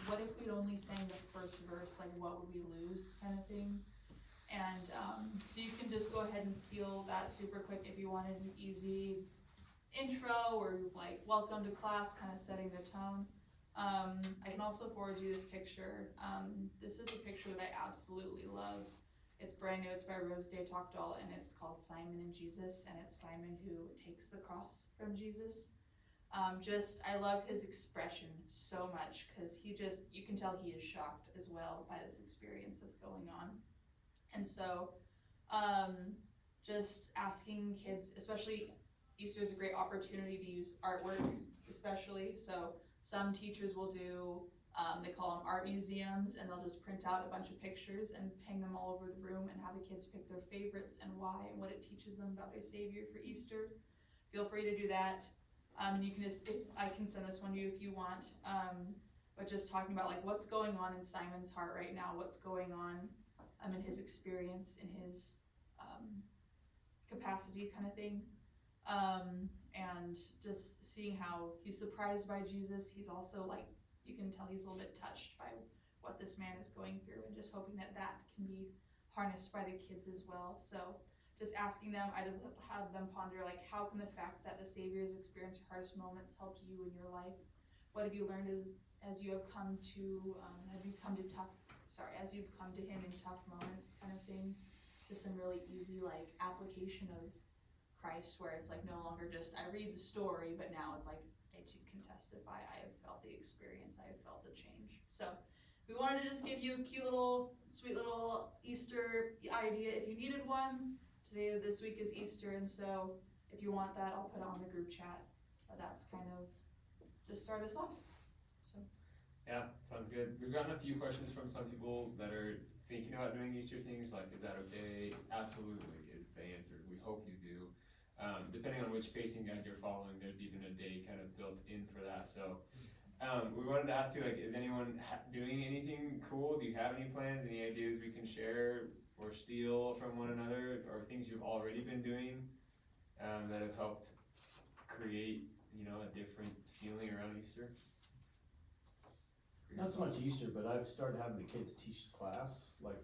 what if we'd only sang the first verse, like what would we lose kind of thing. And so you can just go ahead and steal that super quick if you wanted an easy intro or like welcome to class, kind of setting the tone. I can also forward you this picture. This is a picture that I absolutely love. It's brand new, it's by Rose Day Talkdahl, and it's called Simon and Jesus, and it's Simon who takes the cross from Jesus. I love his expression so much, because you can tell he is shocked as well by this experience that's going on. And so, just asking kids, especially Easter is a great opportunity to use artwork, especially. So some teachers will do, they call them art museums, and they'll just print out a bunch of pictures and hang them all over the room and have the kids pick their favorites and why and what it teaches them about their Savior for Easter. Feel free to do that. And you can I can send this one to you if you want. But just talking about like what's going on in Simon's heart right now, what's going on in his experience, in his capacity kind of thing. And just seeing how he's surprised by Jesus. He's also like, you can tell he's a little bit touched by what this man is going through, and just hoping that that can be harnessed by the kids as well. So just asking them, I just have them ponder like, how can the fact that the Savior's experienced your hardest moments helped you in your life? What have you learned as you have come to as you've come to him in tough moments kind of thing? Just some really easy like application of Christ, where it's like no longer just I read the story, but now it's like I too can testify. I have felt the experience. I have felt the change. So we wanted to just give you a cute little, sweet little Easter idea if you needed one. This week is Easter, and so if you want that, I'll put it on the group chat. But that's kind of to start us off. So yeah, sounds good. We've gotten a few questions from some people that are thinking about doing Easter things, like, is that okay? Absolutely is the answer. We hope you do. Depending on which pacing guide you're following, there's even a day kind of built in for that. So we wanted to ask you, like, is anyone doing anything cool? Do you have any plans, any ideas we can share or steal from one another, or things you've already been doing that have helped create, a different feeling around Easter? Not so much Easter, but I've started having the kids teach the class, like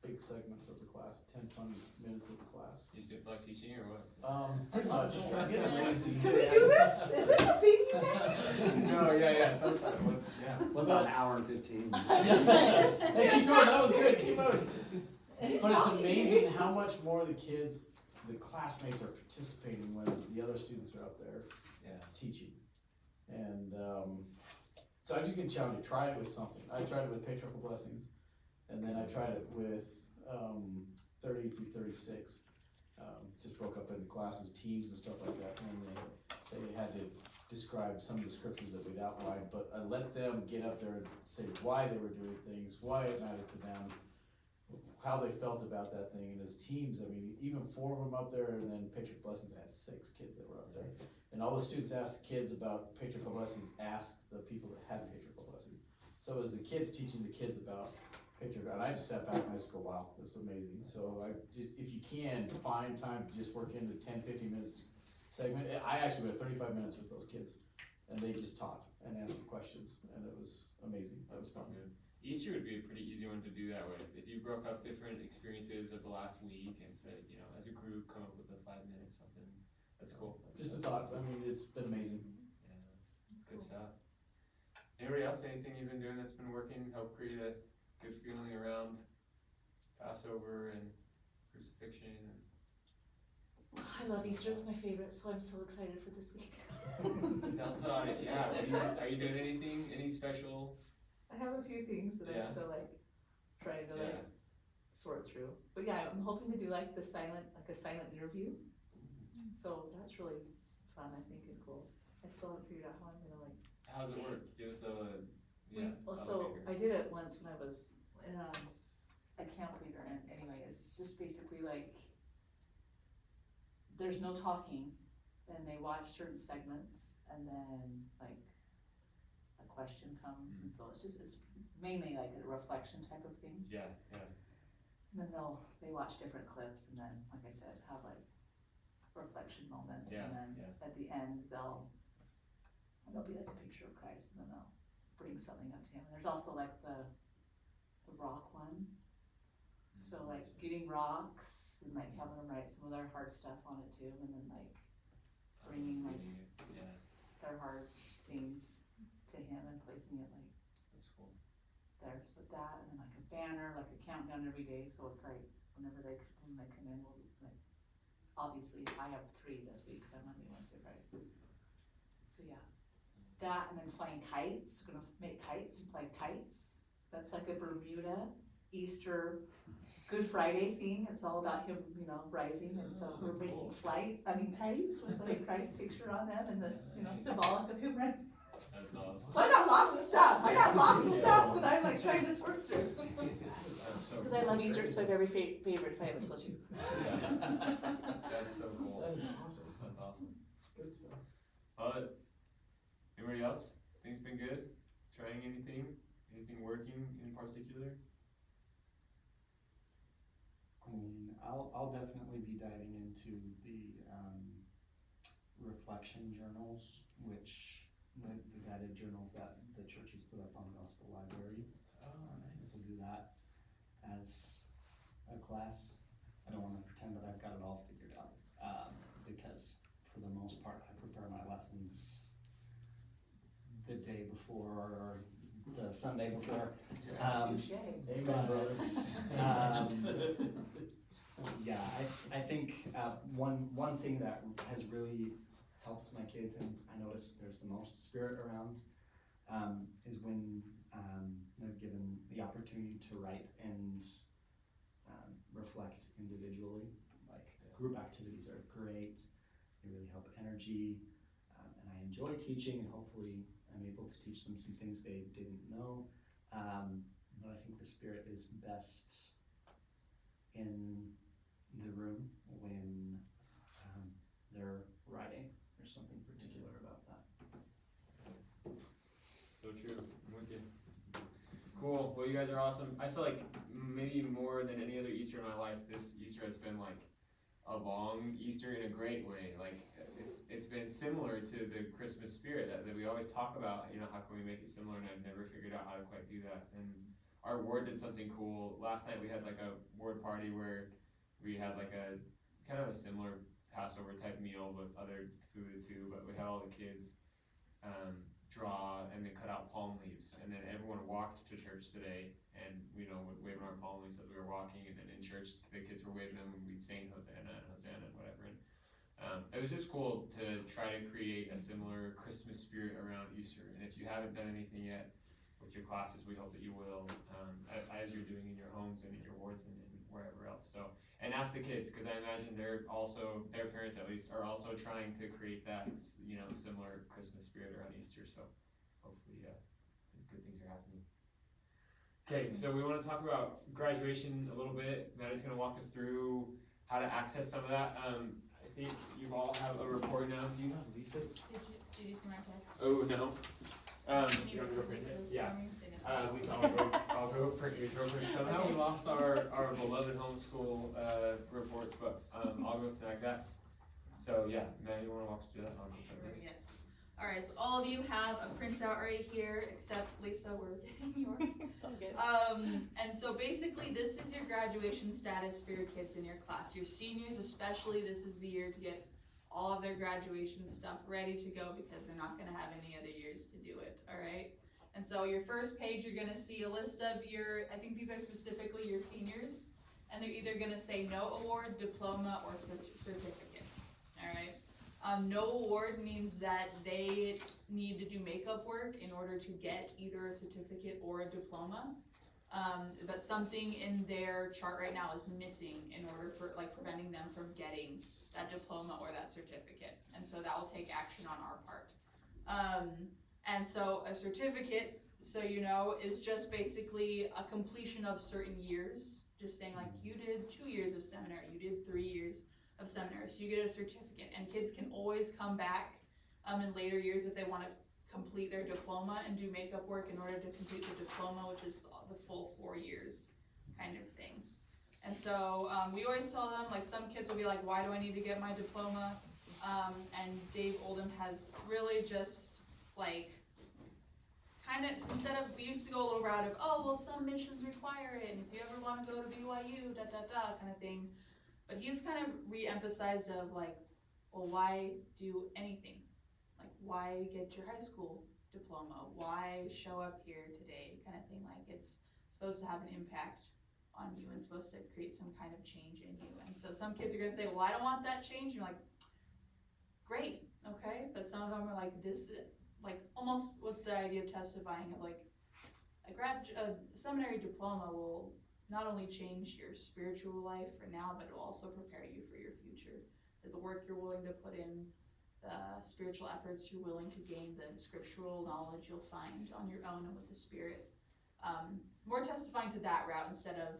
big segments of the class, 10, 20 minutes of the class. You still feel like teaching or what? Pretty much. I'm getting lazy. Can we do this? Is this a thing you guys? No, yeah. That's what, yeah. What about an hour and 15? Hey, keep going, that was good, keep moving. But it's amazing how much more the classmates are participating when the other students are up there teaching. And so I'm just gonna challenge you, try it with something. I tried it with patriarchal blessings, and then I tried it with 30 through 36. Just broke up into classes, teams and stuff like that, and they had to describe some of the scriptures that we'd outlined, but I let them get up there and say why they were doing things, why it mattered to them, how they felt about that thing. And as teams, I mean, even 4 of them up there, and then Patriarchal Blessings had 6 kids that were up there. And all the students asked the kids about Patriarchal Blessings, asked the people that had Patriarchal Blessing. So it was the kids teaching the kids about Patriarchal, and I just sat back and I just go, wow, that's amazing. So if you can, find time to just work into 10, 15 minutes segment. I actually went 35 minutes with those kids, and they just taught and answered questions, and it was amazing. That's fun. Good. Easter would be a pretty easy one to do that with. If you broke up different experiences of the last week and said, as a group, come up with a 5 minute something. That's cool. Just a thought. I mean, it's been amazing. Yeah, it's good stuff. Anybody else, anything you've been doing that's been working, help create a good feeling around Passover and crucifixion? I love Easter, it's my favorite, so I'm so excited for this week. Tell us about it. Yeah, are you doing anything, any special? I have a few things that I'm still trying to sort through. But yeah, I'm hoping to do a silent interview. So that's really fun, I think, and cool. I still haven't figured out how I'm gonna How does it work? Give us a so I did it once when I was a camp leader, and anyway, it's just basically there's no talking, and they watch certain segments, and then a question comes, and so it's mainly like a reflection type of thing. Yeah. And then they watch different clips, and then, like I said, have reflection moments, and then at the end there'll be a picture of Christ, and then they'll bring something up to him. And there's also like the rock one. So like getting rocks and like having them write some of their hard stuff on it too, and then like bringing like Yeah, their hard things to him and placing it like that's cool. there. So with that, and then like a banner, like a countdown every day. So it's like whenever when they come in, we'll like obviously I have 3 this week because I'm Monday, Wednesday, Friday. So yeah, that and then flying kites. We're gonna make kites and fly kites. That's like a Bermuda Easter Good Friday thing. It's all about him, you know, rising, and so we're making kites with like Christ's picture on them and the, you know, symbolic of him rising. That's awesome. So I got lots of stuff. I got lots of stuff that I'm like trying to sort through. That's so Because I cool. love Easter. It's my very favorite. If I haven't told you. Yeah. That's so cool. That is awesome. That's awesome. Good stuff. Love it. Anybody else? Things been good? Trying anything? Anything working in particular? I mean, I'll definitely be diving into the reflection journals, which the guided journals that the church has put up on Gospel Library. We'll do that as a class. I don't want to pretend that I've got it all figured out, because for the most part, I prepare my lessons the day before or the Sunday before. Touche. Amen, brother. Yeah, I think one thing that has really helped my kids, and I notice there's the most spirit around, is when they're given the opportunity to write and reflect individually. Like group activities are great, they really help energy, and I enjoy teaching, and hopefully I'm able to teach them some things they didn't know. But I think the spirit is best in the room when they're writing. There's something particular about that. So true. I'm with you. Cool. Well, you guys are awesome. I feel like maybe more than any other Easter in my life, this Easter has been like a long Easter in a great way. Like it's been similar to the Christmas spirit that we always talk about. You know, how can we make it similar? And I've never figured out how to quite do that. And our ward did something cool. Last night we had like a ward party where we had like a kind of a similar Passover type meal with other food too, but we had all the kids draw and they cut out palm leaves, and then everyone walked to church today, and waving our palm leaves as we were walking, and then in church the kids were waving them and we'd sing Hosanna and Hosanna and whatever. And it was just cool to try to create a similar Christmas spirit around Easter. And if you haven't done anything yet with your classes, we hope that you will, as you're doing in your homes and in your wards and wherever else. So, and ask the kids, because I imagine their parents at least, are also trying to create that, similar Christmas spirit around Easter. So hopefully, good things are happening. Okay, so we want to talk about graduation a little bit. Maddie's going to walk us through how to access some of that. I think you all have a report now. Do you have Lisa's? Did you see my text? Oh, no. Can you wanna read print it? Lisa's Yeah. for me? They didn't Lisa, see it. I'll go print yours real quick. Somehow we lost our beloved homeschool reports, but I'll go snag that. So yeah, Maddie, you want to walk us through that? I'll go print Sure, this. yes. Alright, so all of you have a printout right here, except Lisa, we're getting yours. It's all good. And so basically this is your graduation status for your kids in your class. Your seniors especially, this is the year to get all of their graduation stuff ready to go because they're not gonna have any other years to do it, alright? And so your first page, you're gonna see a list of I think these are specifically your seniors, and they're either gonna say no award, diploma, or certificate, alright? No award means that they need to do makeup work in order to get either a certificate or a diploma. But something in their chart right now is missing in order for, preventing them from getting that diploma or that certificate. And so that will take action on our part. And so a certificate, so you know, is just basically a completion of certain years. Just saying you did 2 years of seminary, you did 3 years of seminary, so you get a certificate. And kids can always come back in later years if they want to complete their diploma and do makeup work in order to complete the diploma, which is the full 4 years kind of thing. And so we always tell them, some kids will be like, why do I need to get my diploma? And Dave Oldham has really just kind of, instead of, we used to go a little route of, oh, well, some missions require it, and if you ever wanna go to BYU, kind of thing. But he's kind of re-emphasized of like, well, why do anything? Like, why get your high school diploma? Why show up here today? Kind of thing. Like, it's supposed to have an impact on you and supposed to create some kind of change in you. And so some kids are gonna say, well, I don't want that change. And you're like, great, okay. But some of them are like, this, like almost with the idea of testifying of like, a seminary diploma will not only change your spiritual life for now, but it will also prepare you for your future. That the work you're willing to put in, the spiritual efforts you're willing to gain, the scriptural knowledge you'll find on your own and with the Spirit. More testifying to that route instead of,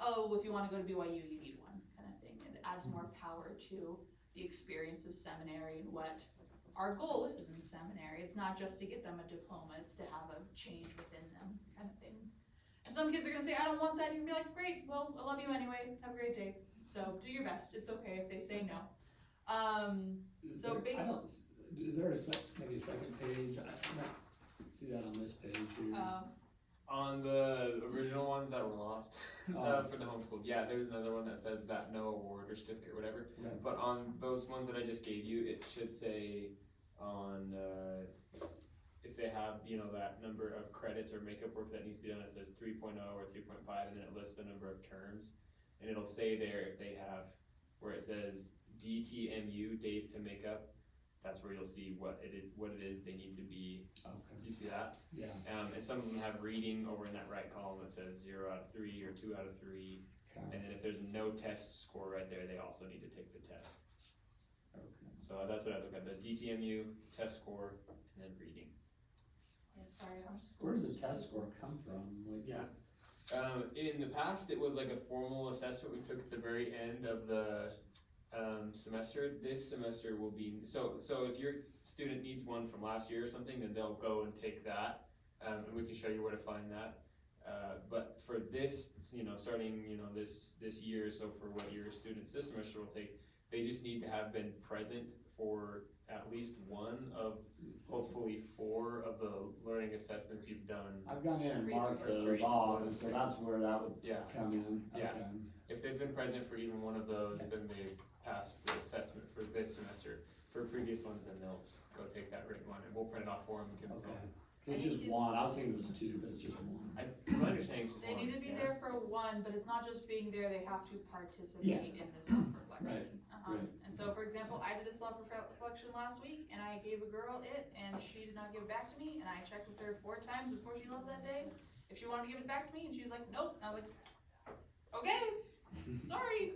oh, if you want to go to BYU, you need one, kind of thing. It adds more power to the experience of seminary and what our goal is in seminary. It's not just to get them a diploma, it's to have a change within them, kind of thing. And some kids are gonna say, I don't want that, and you're gonna be like, great, well, I love you anyway, have a great day. So do your best, it's okay if they say no. Is So there- big- Is there maybe a second page? I don't see that on this page here. On the original ones that were lost Oh. for the homeschool, yeah, there's another one that says that no award or certificate or whatever. Right. But on those ones that I just gave you, it should say on if they have, you know, that number of credits or makeup work that needs to be done, it says 3.0 or 3.5, and then it lists the number of terms, and it'll say there if they have where it says DTMU, days to make up. That's where you'll see what it is they need to be. Okay. You see that? Yeah. And some of them have reading over in that right column that says 0 out of 3 or 2 out of 3. Okay. And then if there's no test score right there, they also need to take the test. Okay. So that's what I look at, the DTMU, test score, and then reading. Yeah, sorry, homeschool. Where does the test score come from? Like, Yeah. In the past, it was like a formal assessment we took at the very end of the semester. This semester will be, so if your student needs one from last year or something, then they'll go and take that, and we can show you where to find that. But for this, you know, starting, you know, this year, so for what your students this semester will take, they just need to have been present for at least one of hopefully 4 of the learning assessments you've done. I've gone in and Three marked or those three. off, and so that's where that would Yeah. come in. Yeah. Okay. If they've been present for even one of those, then they've passed the assessment for this semester. For previous ones, then they'll go take that written one, and we'll print it off for them and give it to Okay. them. It's I just think one. I it's- was thinking it was 2, but it's just one. My understanding is just They one. need to be Yeah. there for one, but it's not just being there, they have to participate in the self-reflection. Right, right. And so, for example, I did a self-reflection last week, and I gave a girl it, and she did not give it back to me, and I checked with her 4 times before she left that day, if she wanted to give it back to me, and she was like, nope, and I was like, okay, sorry.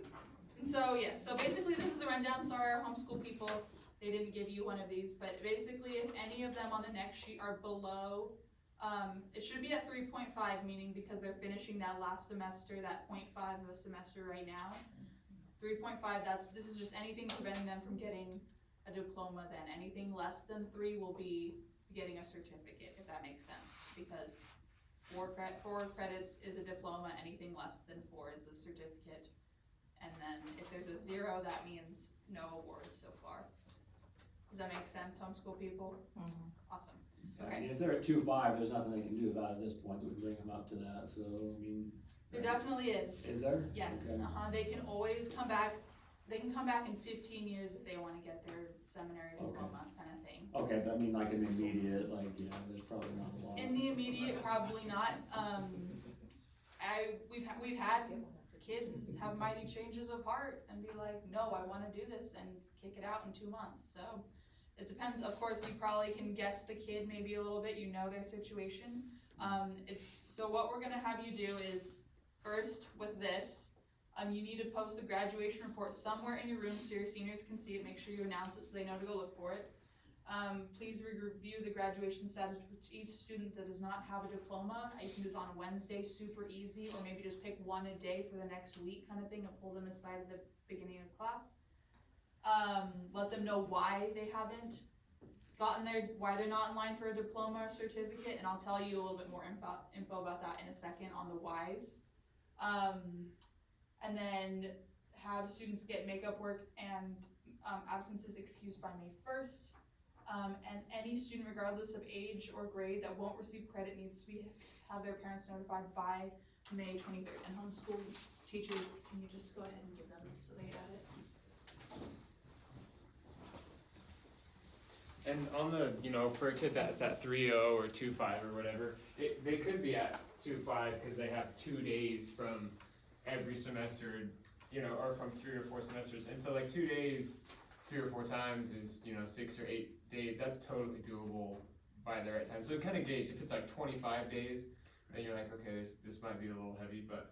And so, yes, so basically this is a rundown, sorry, our homeschool people, they didn't give you one of these, but basically if any of them on the next sheet are below, it should be at 3.5, meaning because they're finishing that last semester, that 0.5 of a semester right now. 3.5, this is just anything preventing them from getting a diploma then. Anything less than 3 will be getting a certificate, if that makes sense. Because 4 credits is a diploma, anything less than 4 is a certificate. And then if there's a 0, that means no awards so far. Does that make sense, homeschool people? Awesome. I mean, if they're at 2.5, there's nothing they can do about it at this point. We bring them up to that. So I mean, There definitely is. is there? Yes, Okay. they can always come back, they can come back in 15 years if they wanna get their seminary Okay. diploma, kinda thing. Okay, but I mean, like in the immediate, like, yeah, there's probably not a lot. In the immediate, probably not, we've had kids have mighty changes of heart and be like, no, I wanna do this, and kick it out in 2 months, so. It depends, of course, you probably can guess the kid maybe a little bit, you know their situation. So what we're gonna have you do is, first, with this, you need to post the graduation report somewhere in your room so your seniors can see it, make sure you announce it so they know to go look for it. Please review the graduation status with each student that does not have a diploma. You can do this on a Wednesday, super easy, or maybe just pick one a day for the next week kind of thing and pull them aside at the beginning of class. Let them know why they haven't gotten there, why they're not in line for a diploma or certificate, and I'll tell you a little bit more info about that in a second on the whys. And then have students get makeup work and absences excused by May 1st. And any student regardless of age or grade that won't receive credit needs to have their parents notified by May 23rd. And homeschool teachers, can you just go ahead and give them this so they got it? And on the, you know, for a kid that's at 3.0 or 2.5 or whatever, they could be at 2.5 because they have 2 days from every semester, you know, or from 3 or 4 semesters. And so like 2 days, 3 or 4 times is, you know, 6 or 8 days. That's totally doable by the right time. So kind of gauge, if it's like 25 days, then you're like, okay, this might be a little heavy. But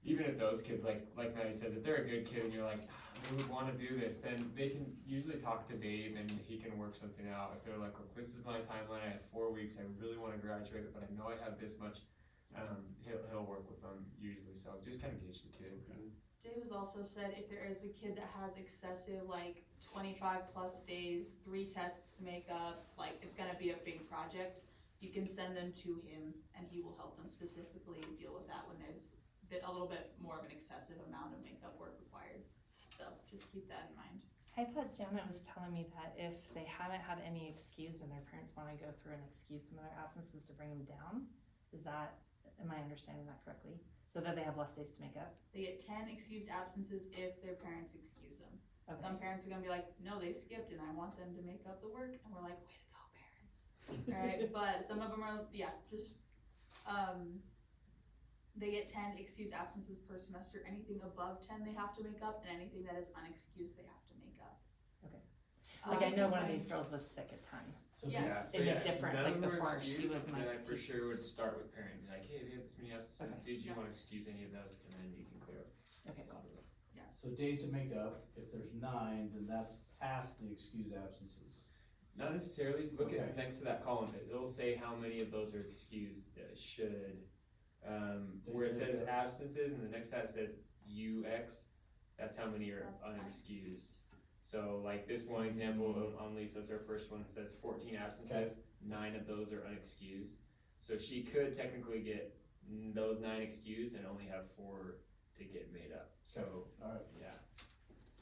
even if those kids, like Maddie says, if they're a good kid and you're like, they would want to do this, then they can usually talk to Dave and he can work something out. If they're like, look, this is my timeline, I have 4 weeks, I really want to graduate, but I know I have this much, he'll work with them usually. So just kind of gauge the kid. Dave has also said if there is a kid that has excessive, like 25 plus days, 3 tests to make up, like it's gonna be a big project, you can send them to him and he will help them specifically deal with that when there's a little bit more of an excessive amount of makeup work required. So just keep that in mind. I thought Janet was telling me that if they haven't had any excuse and their parents wanna go through and excuse some of their absences to bring them down, am I understanding that correctly? So that they have less days to make up? They get 10 excused absences if their parents excuse them. Okay. Some parents are gonna be like, no, they skipped and I want them to make up the work, and we're like, way to go, parents. Right, but some of them are, they get 10 excused absences per semester. Anything above 10 they have to make up, and anything that is unexcused they have to make up. Okay. Like I know one of these girls was sick a ton. So Yeah. So In a yeah, if different, none like of them are before she excused, was then my I for teacher. sure would start with parent, be like, hey, we have this many absences, Okay. did you Yeah. want to excuse any of those, and then you can clear up Okay, a lot of those. So days to make up, if there's 9, then that's past the excused absences. Not necessarily, look Okay. at next to that column, it'll say how many of those are excused, should. Where it says absences, and the next tab says UX, that's how many are That's unexcused. So like this one example on Lisa's, her first one, it says 14 absences, 9 of those are unexcused. So she could technically get those 9 excused and only have 4 to get made up, so, Alright. yeah.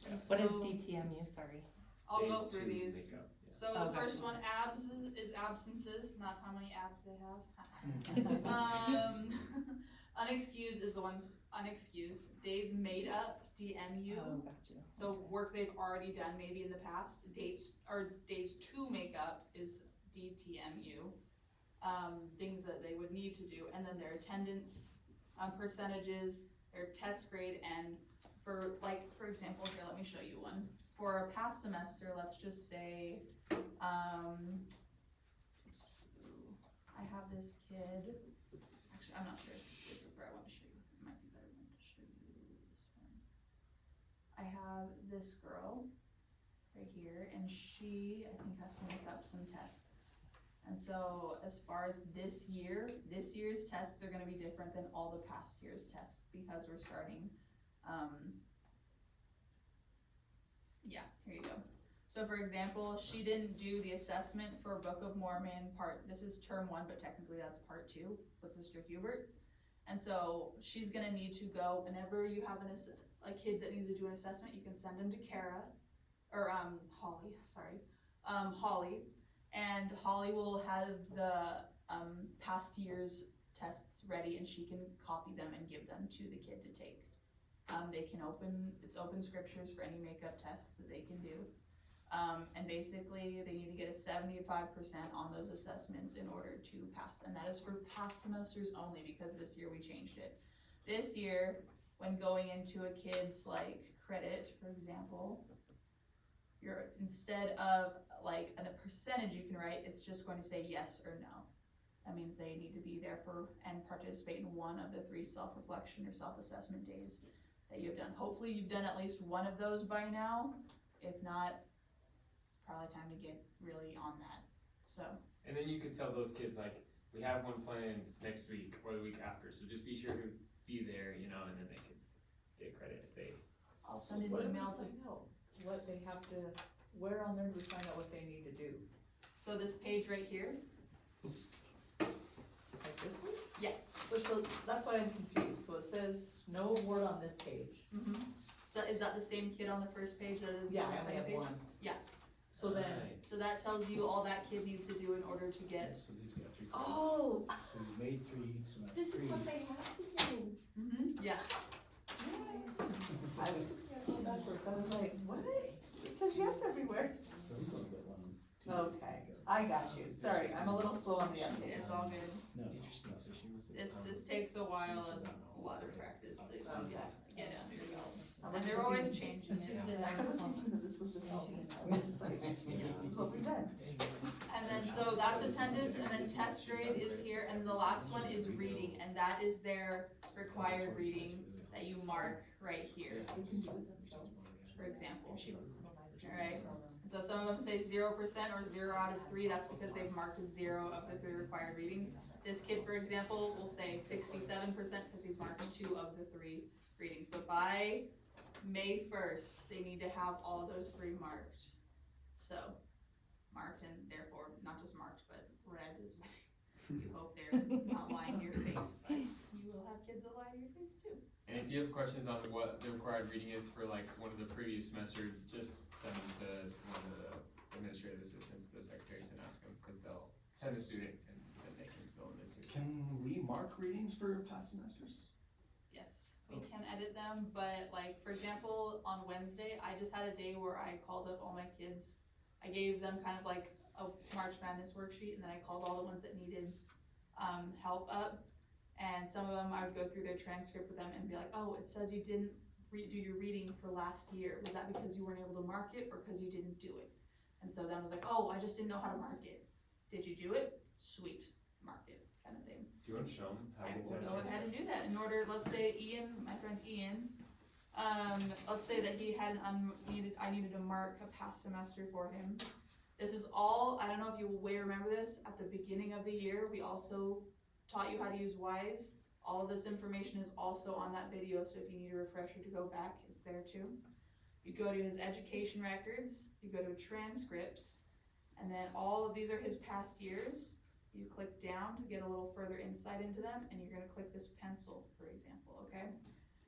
And What is so DTMU, sorry? I'll go Days through to these. make up, yeah. So Oh, the first gotcha. one, is absences, not how many abs they have. Unexcused is the ones unexcused. Days made up, DMU. Oh, got you. So work they've already done maybe in the past. Days to make up is DTMU. Things that they would need to do, and then their attendance percentages, their test grade, and for example, here, let me show you one. For a past semester, let's just say, I have this kid, actually, I'm not sure if this is where I want to show you, it might be better than to show you this one. I have this girl right here, and she, I think, has to make up some tests. And so, as far as this year's tests are gonna be different than all the past year's tests, because we're starting, here you go. So for example, she didn't do the assessment for Book of Mormon this is term 1, but technically that's part 2 with Sister Hubert. And so she's gonna need to go, whenever you have a kid that needs to do an assessment, you can send them to Holly, and Holly will have the past year's tests ready, and she can copy them and give them to the kid to take. It's open scriptures for any makeup tests that they can do. And basically they need to get a 75% on those assessments in order to pass, and that is for past semesters only, because this year we changed it. This year, when going into a kid's credit, for example, instead of a percentage you can write, it's just going to say yes or no. That means they need to be there and participate in one of the 3 self-reflection or self-assessment days that you've done. Hopefully you've done at least one of those by now. If not, it's probably time to get really on that, so. And then you could tell those kids, we have one planned next week or the week after, so just be sure to be there, and then they could get credit if they. I'll send an What do we email to, find out? What they have to, where on there do we find out what they need to do? so this page right here, Like this one? Yeah. So that's why I'm confused, so it says no award on this page. so is that the same kid on the first page that is Yeah, on the I only second have page? one. So So then, So that tells you all that kid needs to do in order to get. So he's got 3 credits. oh, So he's made 3, so that's this 3. is what they have to do. Yeah. I was looking at it all backwards, I was like, what? It says yes everywhere. So he's only got 1, 2. Okay, I got you, sorry, I'm a little slow on the update. It's all good. No, This takes a while and a lot of practice to get under your belt. I And was they're looking- always changing it. so- I was thinking that this was just all, I was just like, this is what we've done. And then, so that's attendance, and then test grade is here, and the last one is reading, and that is their required reading that you mark right here, They can do it themselves. for example. Alright, and so some of them say 0% or 0 out of 3, that's because they've marked 0 of the 3 required readings. This kid, for example, will say 67% because he's marked 2 of the 3 readings, but by May 1st, they need to have all those 3 marked. So, marked and therefore, not just marked, but read is what you hope they're not lying to your face, but you will have kids that lie to your face too. And if you have questions on what the required reading is for like one of the previous semesters, just send them to one of the administrative assistants, the secretaries, and ask them, because they'll send a student and then they can fill them in too. Can we mark readings for past semesters? Yes, we can edit them, but like, for example, on Wednesday, I just had a day where I called up all my kids. I gave them kind of like a March Madness worksheet, and then I called all the ones that needed help up. And some of them, I would go through their transcript with them and be like, oh, it says you didn't do your reading for last year. Was that because you weren't able to mark it or because you didn't do it? And so then I was like, oh, I just didn't know how to mark it. Did you do it? Sweet, mark it, kind of thing. Do you want to show them how I to will do go ahead and do that. In order, let's say Ian, my friend Ian, let's say that he had I needed to mark a past semester for him. This is all, I don't know if you will remember this, at the beginning of the year, we also taught you how to use WISE. All of this information is also on that video, so if you need a refresher to go back, it's there too. You go to his education records, you go to transcripts, and then all of these are his past years. You click down to get a little further insight into them, and you're gonna click this pencil, for example, okay?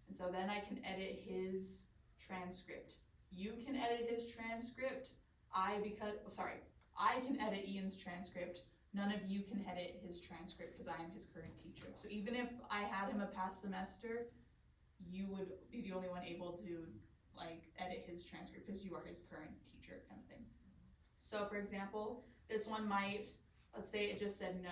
And so then I can edit his transcript. You can edit his transcript, I can edit Ian's transcript. None of you can edit his transcript because I am his current teacher. So even if I had him a past semester, you would be the only one able to like edit his transcript because you are his current teacher, kind of thing. So for example, this one might, let's say it just said no,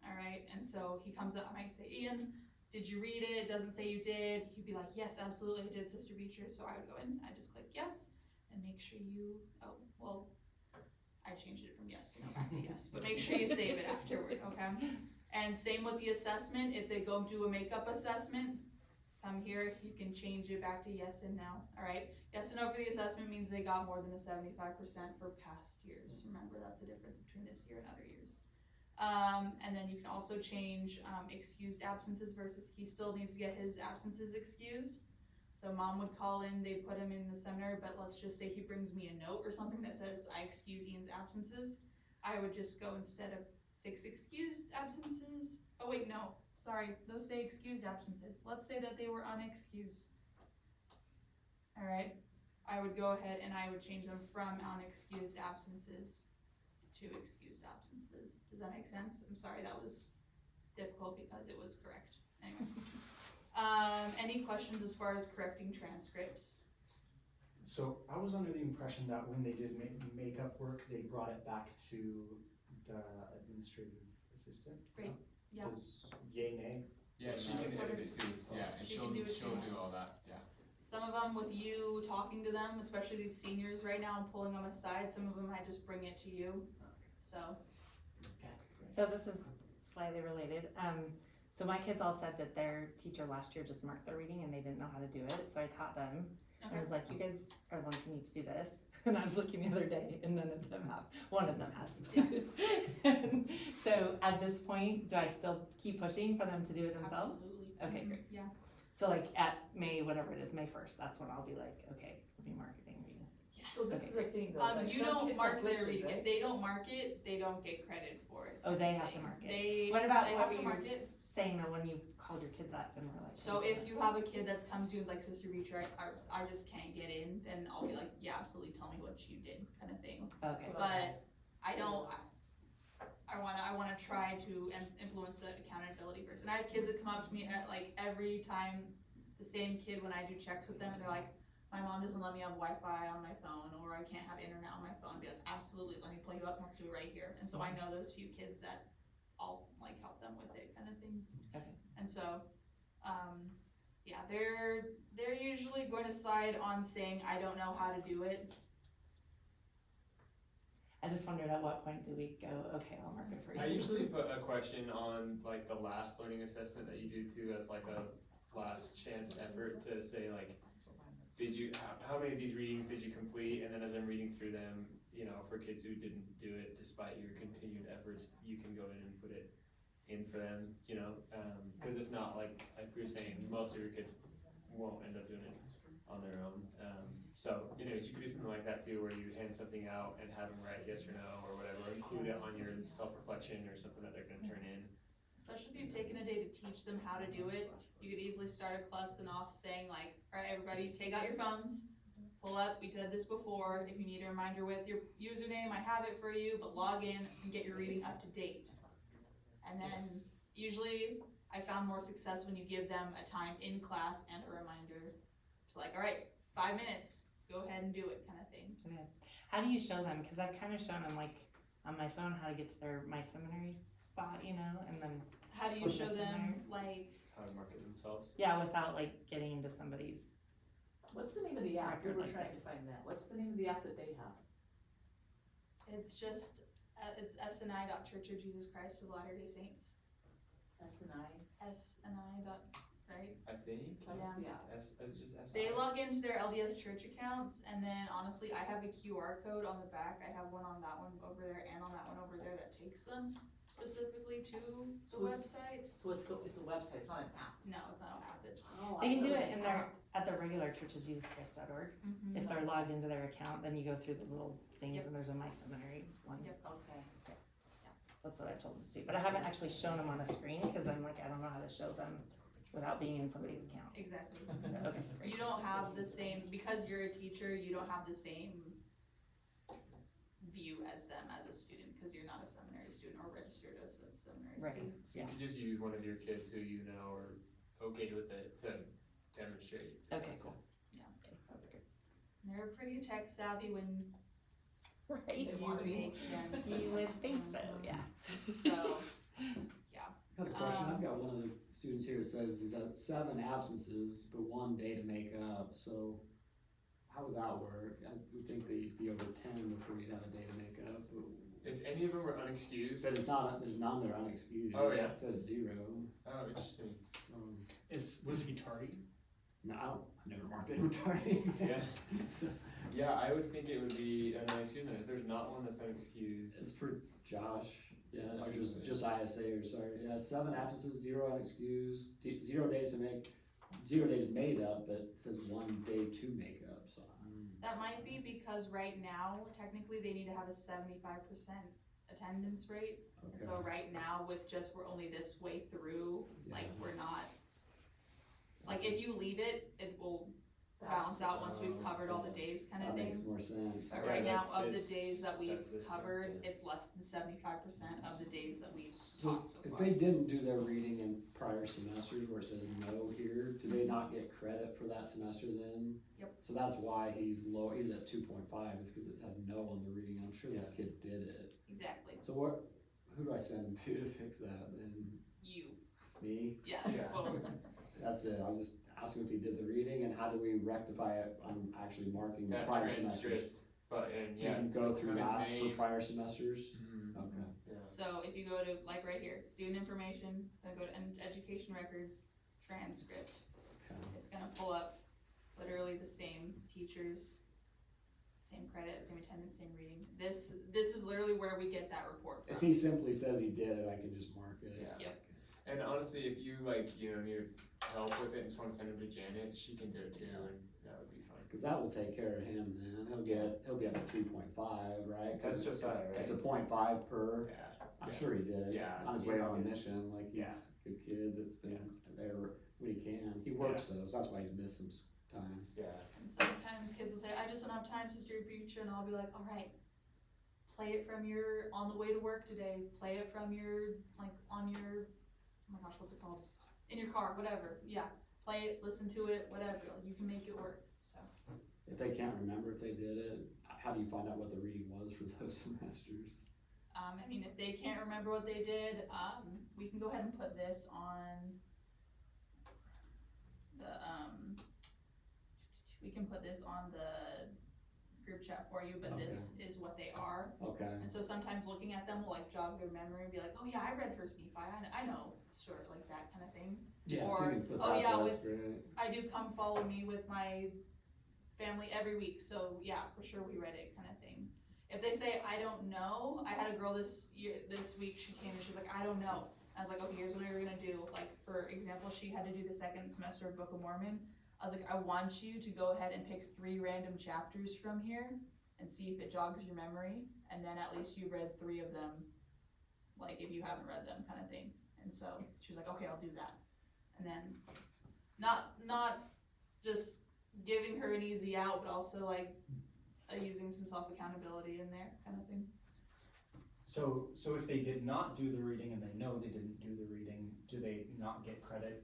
all right? And so he comes up, I might say, Ian, did you read it? It doesn't say you did. He'd be like, yes, absolutely, I did, Sister Beecher. So I would go in, I just click yes, and make sure you, oh, well, I changed it from yes to no back to yes, but make sure you save it afterward, okay? And same with the assessment, if they go do a makeup assessment, come here, you can change it back to yes and no, all right? Yes and no for the assessment means they got more than a 75% for past years. Remember, that's the difference between this year and other years. And then you can also change excused absences versus he still needs to get his absences excused. So mom would call in, they put him in the seminar, but let's just say he brings me a note or something that says, I excuse Ian's absences. I would just go instead of 6 excused absences. Oh wait, no, sorry, those say excused absences. Let's say that they were unexcused. All right, I would go ahead and I would change them from unexcused absences to excused absences. Does that make sense? I'm sorry, that was difficult because it was correct. Anyway. Any questions as far as correcting transcripts? So I was under the impression that when they did makeup work, they brought it back to the administrative assistant. Great, yeah. Was yay, nay? Yeah, she can edit it too. Yeah, and She she'll can do it do too. all that. Yeah. Some of them with you talking to them, especially these seniors right now and pulling them aside, some of them I just bring it to you, so. Okay, great. So this is slightly related. So my kids all said that their teacher last year just marked their reading and they didn't know how to do it. So I taught them. Okay. I was like, you guys are the ones who need to do this. And I was looking the other day and none of them have. One of them has. And so at this point, do I still keep pushing for them to do it themselves? Absolutely. Okay, great. Yeah. So like at May, whatever it is, May 1st, that's when I'll be like, okay, let me marketing reading. So this is the thing though, like You some don't kids mark have their glitches, reading. right? If they don't mark it, they don't get credit for it. Oh, they have to mark it. They What about they what have to we- mark it. saying that when you called your kids up and were like. So if you have a kid that comes to you and is like, Sister Beecher, I just can't get in, then I'll be like, yeah, absolutely, tell me what you did, kind of thing. Okay. But I don't, I wanna try to influence the accountability first. And I have kids that come up to me at like every time, the same kid when I do checks with them, and they're like, my mom doesn't let me have Wi-Fi on my phone, or I can't have internet on my phone. I'd be like, absolutely, let me plug you up, let's do it right here. And so I know those few kids that I'll like help them with it, kind of thing. Okay. And so, yeah, they're usually going to side on saying, I don't know how to do it. I just wondered at what point do we go, okay, I'll mark it for you. I usually put a question on like the last learning assessment that you do too, as like a last chance effort to say like, how many of these readings did you complete? And then as I'm reading through them, you know, for kids who didn't do it despite your continued efforts, you can go in and put it in for them, you know, cause if not, like we were saying, most of your kids won't end up doing it on their own. So, anyways, you could do something like that too, where you hand something out and have them write yes or no or whatever, include it on your self-reflection or something that they're gonna turn in. Especially if you've taken a day to teach them how to do it, you could easily start a lesson off saying like, all right, everybody, take out your phones, pull up, we did this before, if you need a reminder with your username, I have it for you, but log in and get your reading up to date. And then, usually, I found more success when you give them a time in class and a reminder to like, all right, 5 minutes, go ahead and do it, kind of thing. Okay. How do you show them? Cause I've kind of shown them like on my phone how to get to my seminary spot, you know, and then. How do you show them, like, How to market themselves. Yeah, without like getting into somebody's. What's the name of the app? We Record were like trying to this. find that. What's the name of the app that they have? it's just, it's sni.churchofjesuschrist of Latter-day Saints. SNI? SNI dot, right? I think. That's Yeah. the app. As just SI. They log into their LDS church accounts, and then honestly, I have a QR code on the back. I have one on that one over there and on that one over there that takes them specifically to the So- website. So it's a website, it's not an app. No, it's not an app, it's. Oh, They can I do thought it was in an their, app. at the regular churchofjesuschrist.org. If they're logged into their account, then you go through those little things Yep. and there's a My Seminary one. Yep. Okay. That's what I told them to do, but I haven't actually shown them on a screen, cause I'm like, I don't know how to show them without being in somebody's account. Exactly. Okay, You don't have the same, because you're a teacher, you don't have the same view as them as a student, cause you're not a seminary student or registered as a seminary Right. student. So you could just use one of your kids who you know are okay with it to demonstrate. if that Okay, makes cool. sense. okay, that's good. And they're pretty tech savvy when Right, They wanna be. make them, you would think so, yeah. so, I got a question, I've got one of the students here that says he's had 7 absences, but 1 day to make up, so how would that work? I would think that you'd be over 10 before you'd have a day to make up, but If any of them were unexcused, said it's not, there's none that are unexcused. Oh, yeah. It says 0. oh, interesting. Was he tardy? No, I never marked it tardy. Yeah. Yeah, I would think it would be an unexcused, and if there's not one that's unexcused, It's for Josh, yeah, Yeah, or just it's- ISA, or sorry, yeah, 7 absences, 0 unexcused, 0 days to make, 0 days made up, but it says 1 day to make up, so. that might be because right now, technically, they need to have a 75% attendance rate. And Okay. so right now, with just, we're only this way through, like, Yeah. we're not, like, if you leave it, it will balance out once we've covered all the days, kind of That thing. makes more sense. But Yeah, right now, that's of the this- days that we've that's this one, covered, yeah. it's less than 75% of the days that we've So taught so if far. they didn't do their reading in prior semesters where it says no here, do they not get credit for that semester then? Yep. So that's why he's low, he's at 2.5, is cause it had no on the reading, I'm sure this kid did it. Exactly. So who do I send him to fix that then? You. Me? Yeah, that's Yeah. what we're, That's it, I was just asking if he did the reading and how do we rectify it on actually marking the that prior semesters? transcript, but, and You yeah. can go so through his that for name. prior semesters? Mhm. Okay. Yeah. so if you go to, like right here, student information, then go to education records, transcript. Okay. It's gonna pull up literally the same teachers, same credit, same attendance, same reading. This is literally where we get that report If from. he simply says he did it, I can just mark it. Yeah. Yep. And honestly, if you need help with it and just wanna send him to Janet, she can do it too, and that would be fine. Cause that will take care of him then, he'll be up to 3.5, right? 'Cause That's just it's- that, right? It's a 0.5 per, Yeah, I'm sure he did. Yeah, On his he's way a on a good- mission, like Yeah. he's a good kid that's been there when he can. He works though, so that's why he's missed some times. Yeah. And sometimes kids will say, I just don't have time, Sister Preacher, and I'll be like, alright, play it from your, on the way to work today, play it from your, like, on your, oh my gosh, what's it called? In your car, whatever, yeah, play it, listen to it, whatever, like, you can make it work, so. If they can't remember if they did it, how do you find out what the reading was for those semesters? I mean, if they can't remember what they did, we can go ahead and put this on the, we can put this on the group chat for you, but this is what they are. Okay. And so sometimes looking at them will like jog their memory and be like, oh yeah, I read First Nephi, I know, sort of like that kind of thing. Yeah, Or, if you can put oh that, yeah, that's with- great. I do come follow me with my family every week, so yeah, for sure we read it kind of thing. If they say, I don't know, I had a girl this week, she came and she's like, I don't know. I was like, okay, here's what we were gonna do. Like, for example, she had to do the second semester of Book of Mormon. I was like, I want you to go ahead and pick 3 random chapters from here and see if it jogs your memory, and then at least you read 3 of them, like if you haven't read them kind of thing. And so she was like, okay, I'll do that. And then not just giving her an easy out, but also like using some self-accountability in there kind of thing. So if they did not do the reading and they know they didn't do the reading, do they not get credit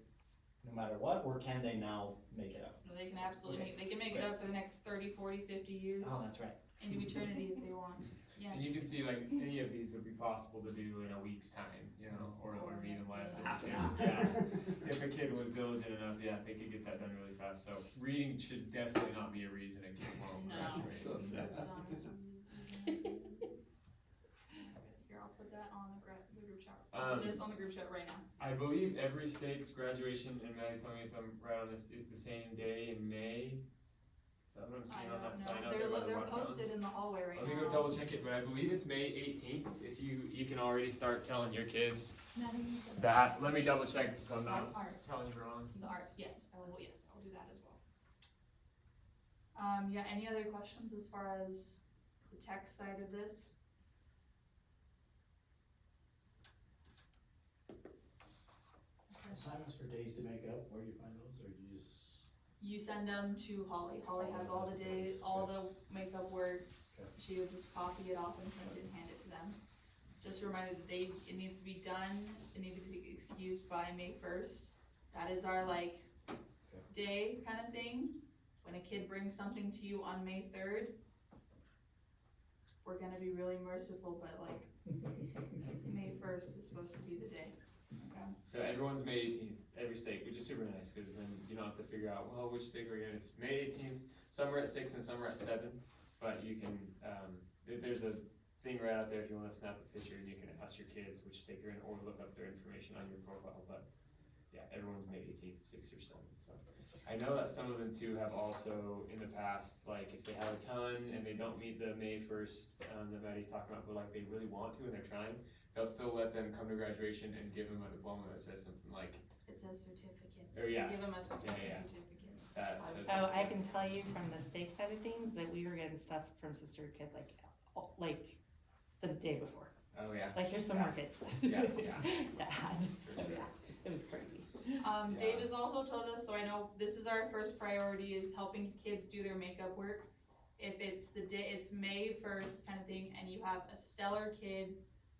no matter what, or can they now make it up? They can absolutely Okay. they can make it up for the next 30, 40, 50 years, Oh, that's right. into eternity if they want. Yeah. And you can see like any of these would be possible to do in a week's time, you know, or even less. If Half a an kid- hour. Yeah. If a kid was diligent enough, yeah, they could get that done really fast. So reading should definitely not be a reason a kid won't No. graduate. So sad. Here, I'll put that on the group chat. I'll put this on the group chat right now. I believe every state's graduation, and Maddie, tell me if I'm right on this, is the same day in May. Is that what I'm I seeing on that sign don't out know. there by the They're waterfront? posted in the hallway right Let me now. go double check it, but I believe it's May 18th. If you can already start telling your kids that. Let me double check so I'm So not art. telling you wrong. The art, yes, I will, yes, I'll do that as well. Yeah, any other questions as far as the text side of this? Assignments for days to make up, where do you find those, or do you just? You send them to Holly. Holly has all the days, all the makeup work. Okay. She would just copy it off and print it and hand it to them. Just a reminder that it needs to be done, it needs to be excused by May 1st. That is our like day kind of thing. When a kid brings something to you on May 3rd, we're gonna be really merciful, but like May 1st is supposed to be the day. Okay. So everyone's May 18th, every state, which is super nice, because then you don't have to figure out, well, which state we're in. It's May 18th, some are at 6 and some are at 7, but you can, there's a thing right out there if you wanna snap a picture and you can ask your kids which state they're in or look up their information on your profile, but yeah, everyone's May 18th, 6 or 7, so. I know that some of them too have also in the past, like if they have a ton and they don't meet the May 1st, that Maddie's talking about, but like they really want to and they're trying, they'll still let them come to graduation and give them a diploma that says something like, It says certificate. oh yeah, Give them a certificate. that says Oh, I something. can tell you from the stake side of things that we were getting stuff from Sister Kid like the day before. Oh yeah, Like, here's some more kids. Yeah, yeah. To add, so sure. yeah, it was crazy. Dave has also told us, so I know this is our first priority, is helping kids do their makeup work. If it's the day, it's May 1st kind of thing, and you have a stellar kid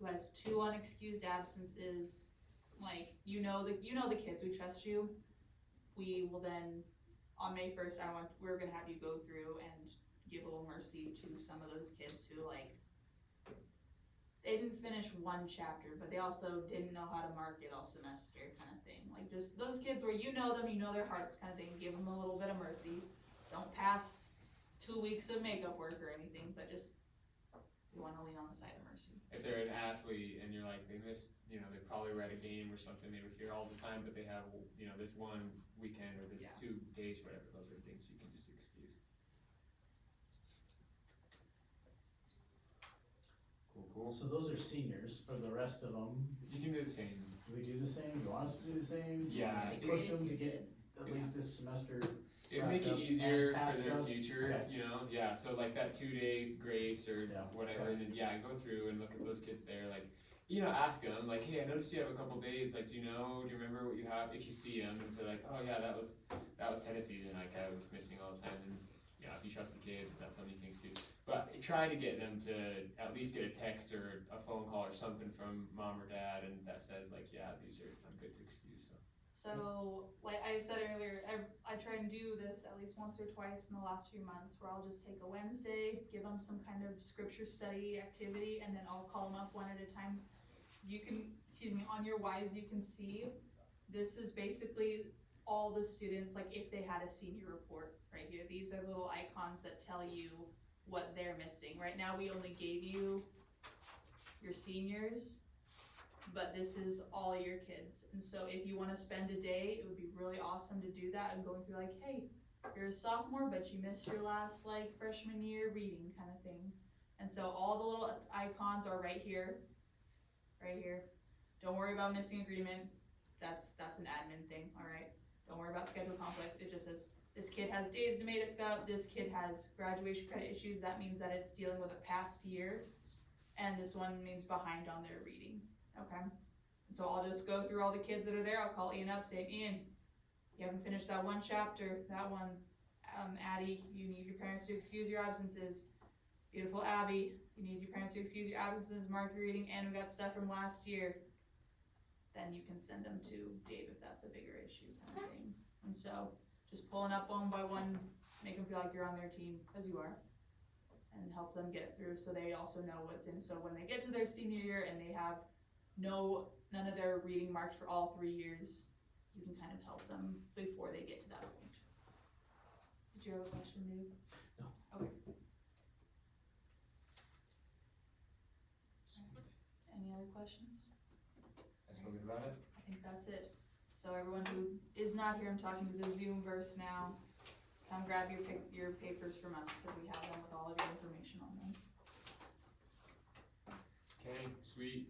who has 2 unexcused absences, like, you know the kids, we trust you. We will then, on May 1st, we're gonna have you go through and give a little mercy to some of those kids who like, they didn't finish 1 chapter, but they also didn't know how to mark it all semester kind of thing. Like just those kids where you know them, you know their hearts kind of thing, give them a little bit of mercy. Don't pass 2 weeks of makeup work or anything, but just, you wanna lean on the side of mercy. if they're an athlete and you're like, they missed, you know, they probably were at a game or something, they were here all the time, but they have, you know, this one weekend or this Yeah. 2 days, whatever, those are things you can just excuse. Cool. So those are seniors, for the rest of them, You can do the same. do we do the same, do you want us to do the same? Do you want us to Yeah. push them to get at least this semester? It'd make it Wrapped up easier and for passed their up. future, Okay. you know, yeah, so like that 2-day grace or Yeah. whatever, and then, yeah, go through and look at those kids there, like, you know, ask them, like, hey, I noticed you have a couple days, like, do you remember what you have? If you see them, and if they're like, oh yeah, that was tennis season, like, I was missing all the time, and yeah, if you trust the kid, that's something you can excuse. But try to get them to at least get a text or a phone call or something from mom or dad, and that says, like, yeah, I'm good to excuse, so. So, like I said earlier, I try and do this at least once or twice in the last few months, where I'll just take a Wednesday, give them some kind of scripture study activity, and then I'll call them up one at a time. You can, on your Wise, you can see, this is basically all the students, like if they had a senior report right here. These are little icons that tell you what they're missing. Right now, we only gave you your seniors, but this is all your kids. And so if you want to spend a day, it would be really awesome to do that and going through like, hey, you're a sophomore, but you missed your last like freshman year reading kind of thing. And so all the little icons are right here, right here. Don't worry about missing agreement. That's an admin thing, all right? Don't worry about schedule conflicts. It just says, this kid has days to make up, this kid has graduation credit issues. That means that it's dealing with a past year. And this one means behind on their reading. Okay, and so I'll just go through all the kids that are there. I'll call Ian up, say, Ian, you haven't finished that one chapter, that one. Addie, you need your parents to excuse your absences. Beautiful Abby, you need your parents to excuse your absences, mark your reading, and we got stuff from last year. Then you can send them to Dave if that's a bigger issue kind of thing. And so just pulling up one by one, make them feel like you're on their team, as you are, and help them get through so they also know what's in. So when they get to their senior year and they have none of their reading marked for all 3 years, you can kind of help them before they get to that point. Did you have a question, Dave? No. Okay. Any other questions? Guys feel good about it? I think that's it. So everyone who is not here, I'm talking to the Zoom verse now. Come grab your papers from us because we have them with all of your information on them. Okay, sweet.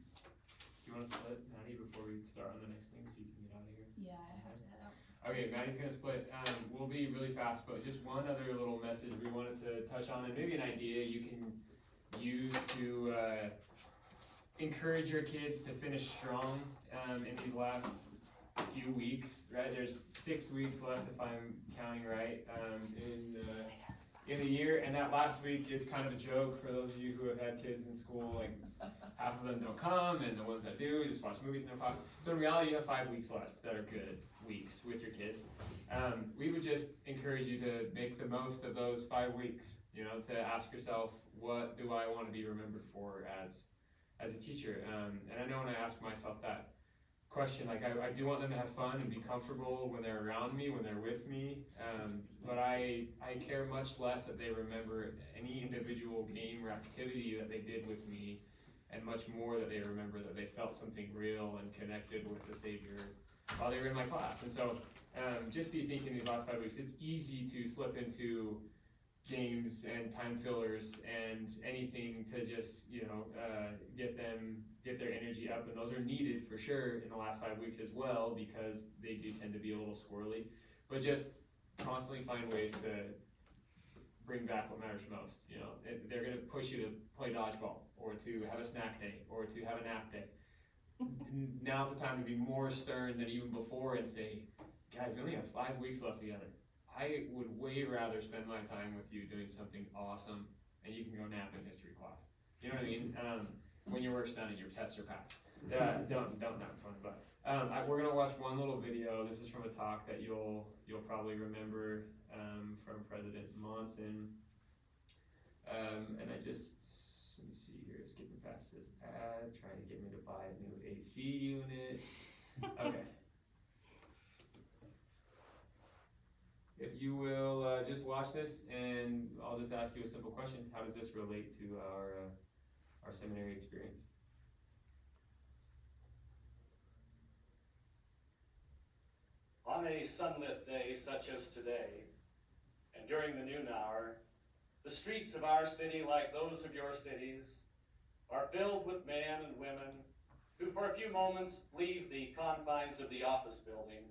Do you want to split, Maddie, before we start on the next thing so you can get out of here? Yeah, I have to head out. Okay, Maddie's gonna split. We'll be really fast, but just one other little message we wanted to touch on, and maybe an idea you can use to encourage your kids to finish strong in these last few weeks, right? There's 6 weeks left, if I'm counting right, in the year, and that last week is kind of a joke for those of you who have had kids in school. Like, half of them don't come, and the ones that do just watch movies in their class. So in reality, you have 5 weeks left that are good weeks with your kids. We would just encourage you to make the most of those 5 weeks, to ask yourself, what do I want to be remembered for as a teacher? And I know when I ask myself that question, like I do want them to have fun and be comfortable when they're around me, when they're with me, but I care much less that they remember any individual game or activity that they did with me, and much more that they remember that they felt something real and connected with the Savior while they were in my class. And so just be thinking these last 5 weeks, it's easy to slip into games and time fillers and anything to just get their energy up, and those are needed for sure in the last 5 weeks as well, because they do tend to be a little squirrely. But just constantly find ways to bring back what matters most. They're going to push you to play dodgeball, or to have a snack day, or to have a nap day. Now's the time to be more stern than even before and say, guys, we only have 5 weeks left together. I would way rather spend my time with you doing something awesome, and you can go nap in history class. You know what I mean? When your work's done and your tests are passed. Don't nap in front. But we're gonna watch one little video. This is from a talk that you'll probably remember from President Monson. And I just, let me see here, skipping past this ad, trying to get me to buy a new AC unit. Okay. If you will just watch this, and I'll just ask you a simple question. How does this relate to our seminary experience? On a sunlit day such as today, and during the noon hour, the streets of our city, like those of your cities, are filled with men and women who for a few moments leave the confines of the office building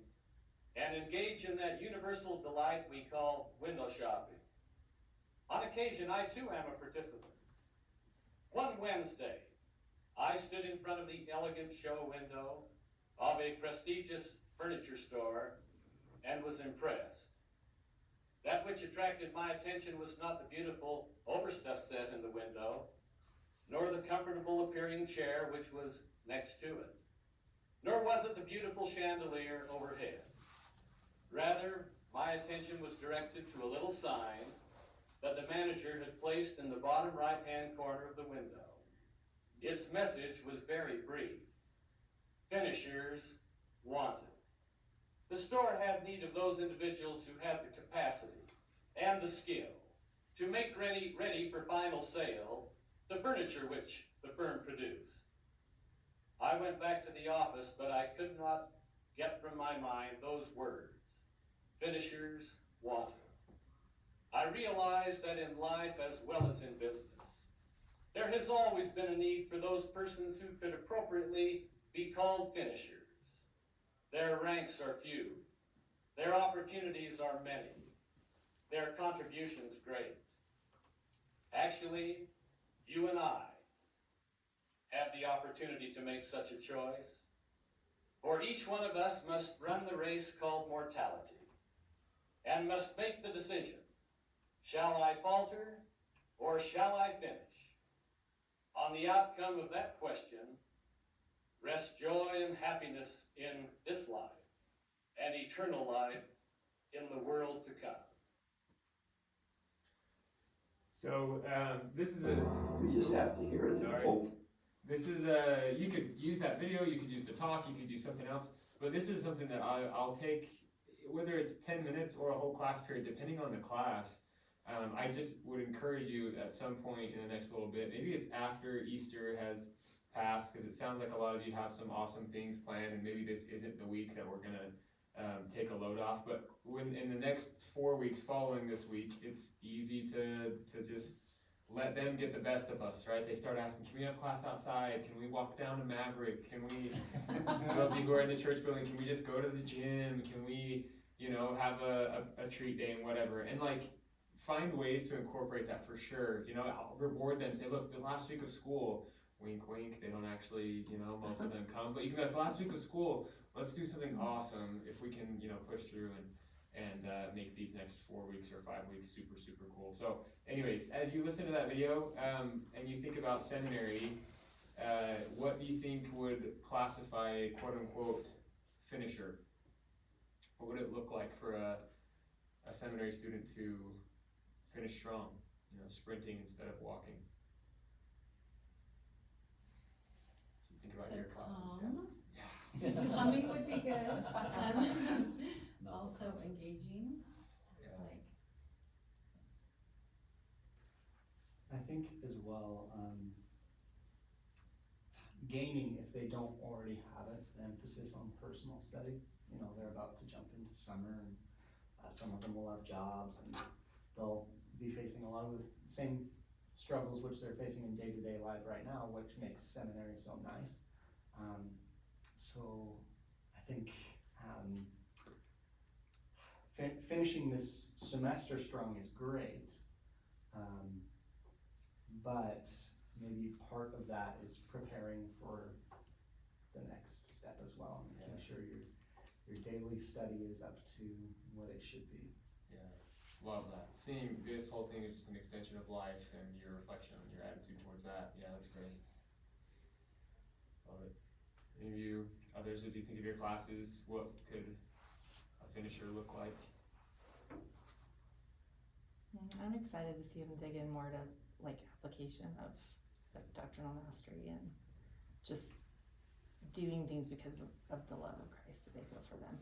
and engage in that universal delight we call window shopping. On occasion, I too am a participant. One Wednesday, I stood in front of the elegant show window of a prestigious furniture store and was impressed. That which attracted my attention was not the beautiful overstuffed set in the window, nor the comfortable appearing chair which was next to it, nor was it the beautiful chandelier overhead. Rather, my attention was directed to a little sign that the manager had placed in the bottom right-hand corner of the window. Its message was very brief: finishers wanted. The store had need of those individuals who had the capacity and the skill to make ready for final sale the furniture which the firm produced. I went back to the office, but I could not get from my mind those words, finishers wanted. I realized that in life as well as in business, there has always been a need for those persons who could appropriately be called finishers. Their ranks are few. Their opportunities are many. Their contributions great. Actually, you and I have the opportunity to make such a choice. For each one of us must run the race called mortality and must make the decision: shall I falter or shall I finish? On the outcome of that question rests joy and happiness in this life and eternal life in the world to come. So this is a. We just have to hear it. Sorry. This is a. You could use that video. You could use the talk. You could do something else. But this is something that I'll take, whether it's 10 minutes or a whole class period, depending on the class. I just would encourage you at some point in the next little bit. Maybe it's after Easter has passed, because it sounds like a lot of you have some awesome things planned, and maybe this isn't the week that we're gonna take a load off. But when in the next 4 weeks following this week, it's easy to just let them get the best of us, right? They start asking, can we have class outside? Can we walk down to Maverick? Can we, for those of you who are in the church building, can we just go to the gym? Can we, have a treat day and whatever? And like, find ways to incorporate that for sure. I'll reward them, say, look, the last week of school, wink, wink, they don't actually, most of them come, but you can be like, the last week of school, let's do something awesome if we can, push through and make these next 4 weeks or 5 weeks super, super cool. So anyways, as you listen to that video and you think about seminary, what do you think would classify a quote unquote finisher? What would it look like for a seminary student to finish strong, sprinting instead of walking? So you think about your classes. Yeah. Humming would be good. Also engaging. Yeah. Like, I think as well, gaining, if they don't already have it, an emphasis on personal study. They're about to jump into summer, and some of them will have jobs, and they'll be facing a lot of the same struggles which they're facing in day-to-day life right now, which makes seminary so nice. So I think finishing this semester strong is great, but maybe part of that is preparing for the next step as well, and making sure your daily study is up to what it should be. Yeah, love that. Seeing this whole thing is just an extension of life and your reflection on your attitude towards that. Yeah, that's great. Love it. Any of you, others, as you think of your classes, what could a finisher look like? I'm excited to see them dig in more to like application of like doctrinal mastery and just doing things because of the love of Christ that they feel for them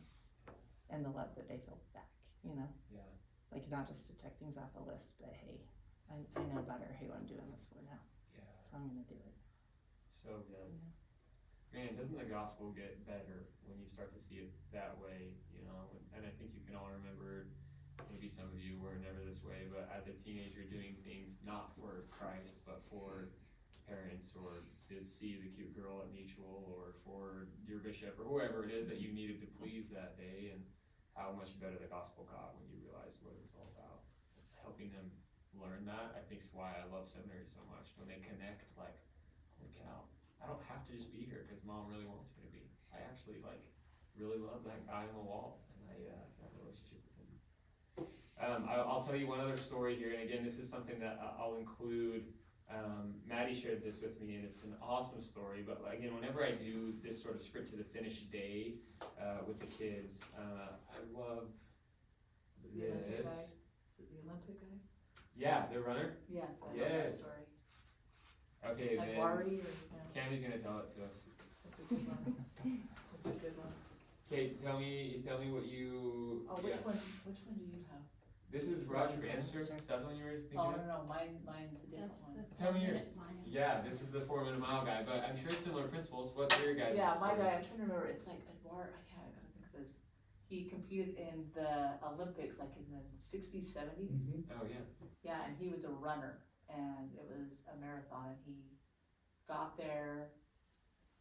and the love that they feel back, Yeah. like not just to check things off a list, but hey, I know better who I'm doing this for now, Yeah. so I'm gonna do it. So good. Man, doesn't the gospel get better when you start to see it that way, And I think you can all remember, maybe some of you were never this way, but as a teenager doing things not for Christ, but for parents, or to see the cute girl at Mutual, or for your bishop, or whoever it is that you needed to please that day, and how much better the gospel got when you realized what it was all about. Helping them learn that, I think, is why I love seminary so much. When they connect, like, holy cow, I don't have to just be here because mom really wants me to be. I actually like really love that guy on the wall, and I have a relationship with him. I'll tell you one other story here, and again, this is something that I'll include. Maddie shared this with me, and it's an awesome story. But again, whenever I do this sort of sprint to the finish day with the kids, I love The Olympic guy? this. Is it the Olympic guy? Yeah, the runner. Yes, I love that Yes. story. Okay, Like then Wardy or, yeah, Cammy's gonna tell it to us. that's a good one. That's a good one. Okay, tell me what you. Oh, yeah. which one do you have? This is Roger Bannister. Is that the one you were thinking Oh, of? no, mine's a different one. Tell me yours. Yeah, this is the 4 minute mile guy, but I'm sure similar principles. What's your guys'? Yeah, my guy, I'm trying to remember, it's like Edouard, I gotta think of this. He competed in the Olympics like in the sixties, seventies. Oh yeah. Yeah, and he was a runner, and it was a marathon, and he got there,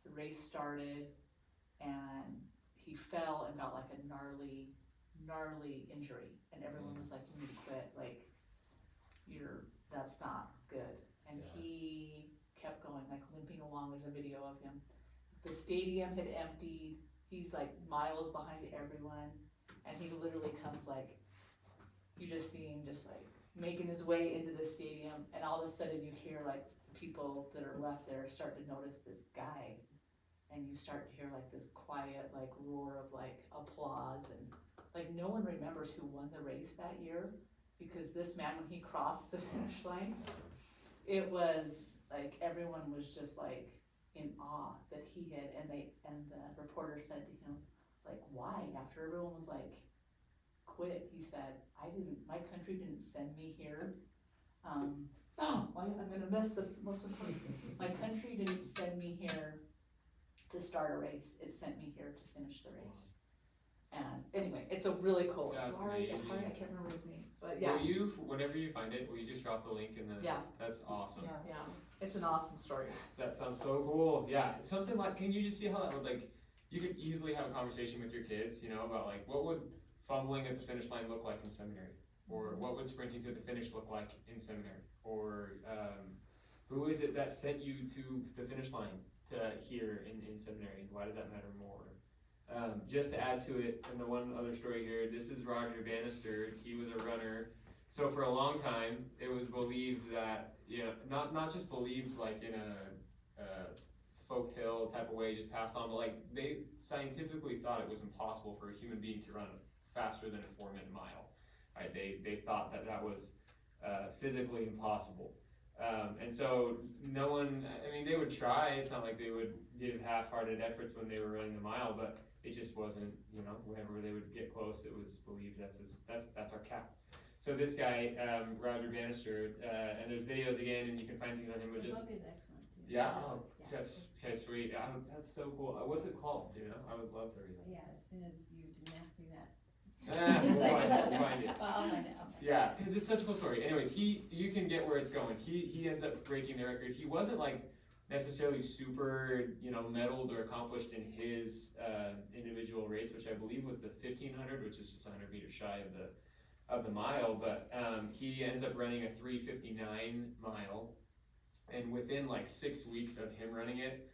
the race started, and he fell and got like a gnarly injury, and everyone was like, you need to quit, like, that's not good. And Yeah. he kept going, like limping along, there's a video of him. The stadium had emptied, he's like miles behind everyone, and he literally comes like, you just see him just like making his way into the stadium, and all of a sudden you hear like people that are left there start to notice this guy, and you start to hear like this quiet like roar of like applause, and like no one remembers who won the race that year, because this man, when he crossed the finish line, it was like everyone was just like in awe that he had, and the reporter said to him like, why, after everyone was like quit, he said, my country didn't send me here, I'm gonna miss the most important thing. My country didn't send me here to start a race, it sent me here to finish the race. And anyway, it's a really cool, That's sorry, amazing. I can't remember his name, but yeah. Whenever you find it, will you just drop the link in the? Yeah. That's awesome. Yeah, it's an awesome story. That sounds so cool. Yeah, something like, can you just see how that would like, you could easily have a conversation with your kids, you know, about like, what would fumbling at the finish line look like in seminary? Or what would sprinting to the finish look like in seminary? Or who is it that sent you to the finish line to here in seminary? And why does that matter more? Just to add to it, and the one other story here, this is Roger Bannister. He was a runner. So for a long time, it was believed that, you know, not just believed like in a folktale type of way, just passed on, but like they scientifically thought it was impossible for a human being to run faster than a 4 minute mile. Right? They thought that was physically impossible. And so no one, I mean, they would try. It's not like they would give half-hearted efforts when they were running the mile, but it just wasn't, you know, whenever they would get close, it was believed that's our cap. So this guy, Roger Bannister, and there's videos again, and you can find things on him, but The just, book is excellent too. yeah, Yeah. that's okay, sweet. That's so cool. What's it called? Do you know? I would love to read it. Yeah, as soon as you didn't ask me that. We'll find it. Well, I'll find it. Yeah, because it's such a cool story. Anyways, you can get where it's going. He ends up breaking the record. He wasn't like necessarily super, you know, medaled or accomplished in his individual race, which I believe was the 1500, which is just 100 meters shy of the mile. But he ends up running a 3:59 mile, and within like 6 weeks of him running it,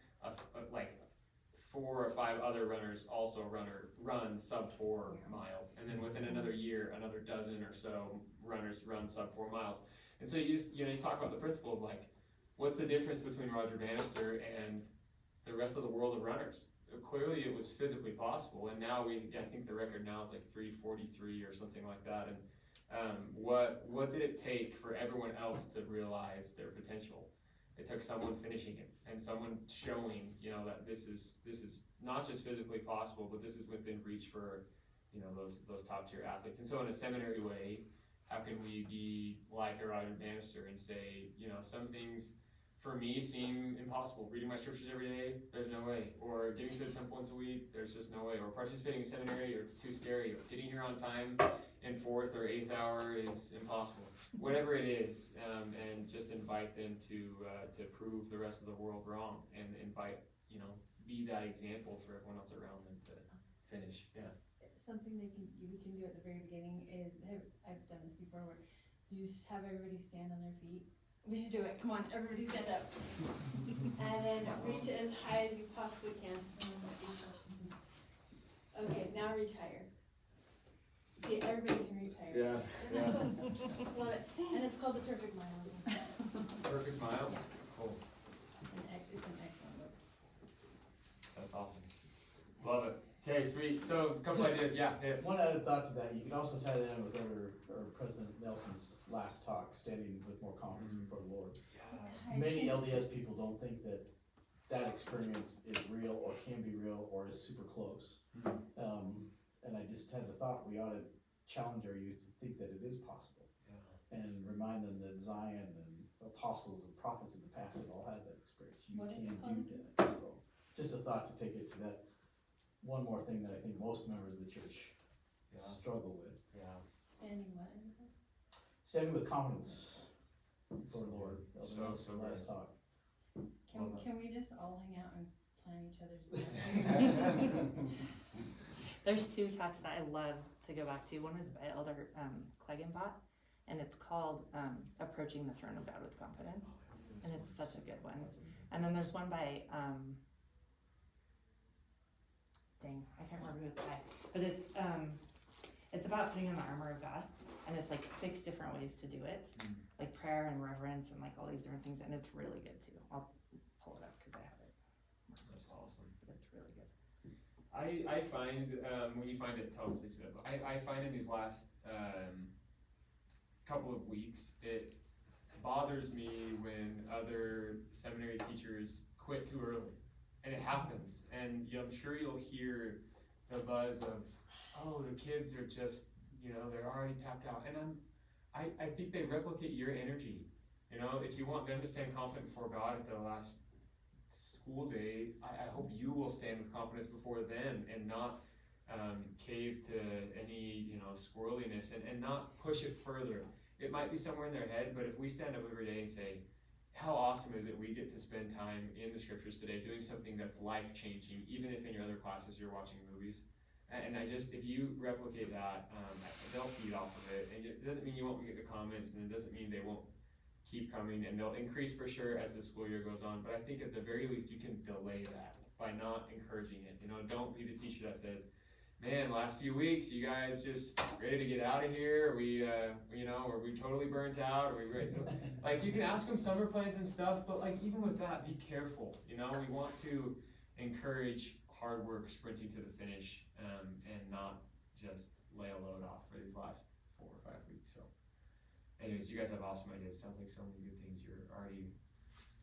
like 4 or 5 other runners also run sub 4 miles, and then within another year, another dozen or so runners run sub 4 miles. And so you talk about the principle of like, what's the difference between Roger Bannister and the rest of the world of runners? Clearly, it was physically possible, and now I think the record now is like 3:43 or something like that. And what did it take for everyone else to realize their potential? It took someone finishing it and someone showing, you know, that this is not just physically possible, but this is within reach for, you know, those top tier athletes. And so in a seminary way, how can we be like a Roger Bannister and say, you know, some things for me seem impossible. Reading my scriptures every day, there's no way. Or getting to the temple once a week, there's just no way. Or participating in seminary, or it's too scary. Or getting here on time in 4th or 8th hour is impossible. Whatever it is, and just invite them to prove the rest of the world wrong, and invite, you know, be that example for everyone else around them to finish. Yeah. Something we can do at the very beginning is, I've done this before, where you have everybody stand on their feet We should do it. Come on, everybody stand up. And then reach as high as you possibly can. Okay, now reach higher. See, everybody can reach higher. Yeah, Love it. And it's called the perfect mile. Perfect mile, cool, It's an excellent book. that's awesome. Love it. Okay, sweet, so a couple ideas, yeah, hit it. One added thought to that, you can also tie that in with or President Nelson's last talk, standing with more confidence before the Lord. Many LDS people don't think that that experience is real or can be real or is super close. And I just had the thought, we ought to challenge our youth to think that it is possible. And remind them that Zion and apostles and prophets in the past have all had that experience. You What is can it called? do that. So just a thought to take it to that. One more thing that I think most members of the church struggle with. Standing what? Standing with confidence before the Lord. That was So the last talk. Can we just all hang out and plan each other's? There's two talks that I love to go back to. One is by Elder Klegenbach, and it's called Approaching the Throne of God with Confidence, and it's such a good one. And then there's one by, dang, I can't remember who it's by, but it's about putting on the armor of God, and it's like 6 different ways to do it, like prayer and reverence and like all these different things, and it's really good too. I'll pull it up because I have it. That's awesome. But it's really good. I find, when you find it, tell us, Lisa, but I find in these last couple of weeks, it bothers me when other seminary teachers quit too early. And it happens, and I'm sure you'll hear the buzz of, oh, the kids are just, they're already tapped out. And I think they replicate your energy. If you want them to stand confident before God at the last school day, I hope you will stand with confidence before them and not cave to any, squirreliness and not push it further. It might be somewhere in their head, but if we stand up every day and say, how awesome is it we get to spend time in the scriptures today doing something that's life-changing, even if in your other classes you're watching movies. And if you replicate that, they'll feed off of it. And it doesn't mean you won't get the comments, and it doesn't mean they won't keep coming, and they'll increase for sure as the school year goes on. But I think at the very least you can delay that by not encouraging it. Don't be the teacher that says, man, last few weeks, you guys just ready to get out of here? Are we, are we totally burnt out? Are we ready? Like, you can ask them summer plans and stuff, but like, even with that, be careful. We want to encourage hard work, sprinting to the finish, and not just lay a load off for these last 4 or 5 weeks. So anyways, you guys have awesome ideas. Sounds like so many good things you're already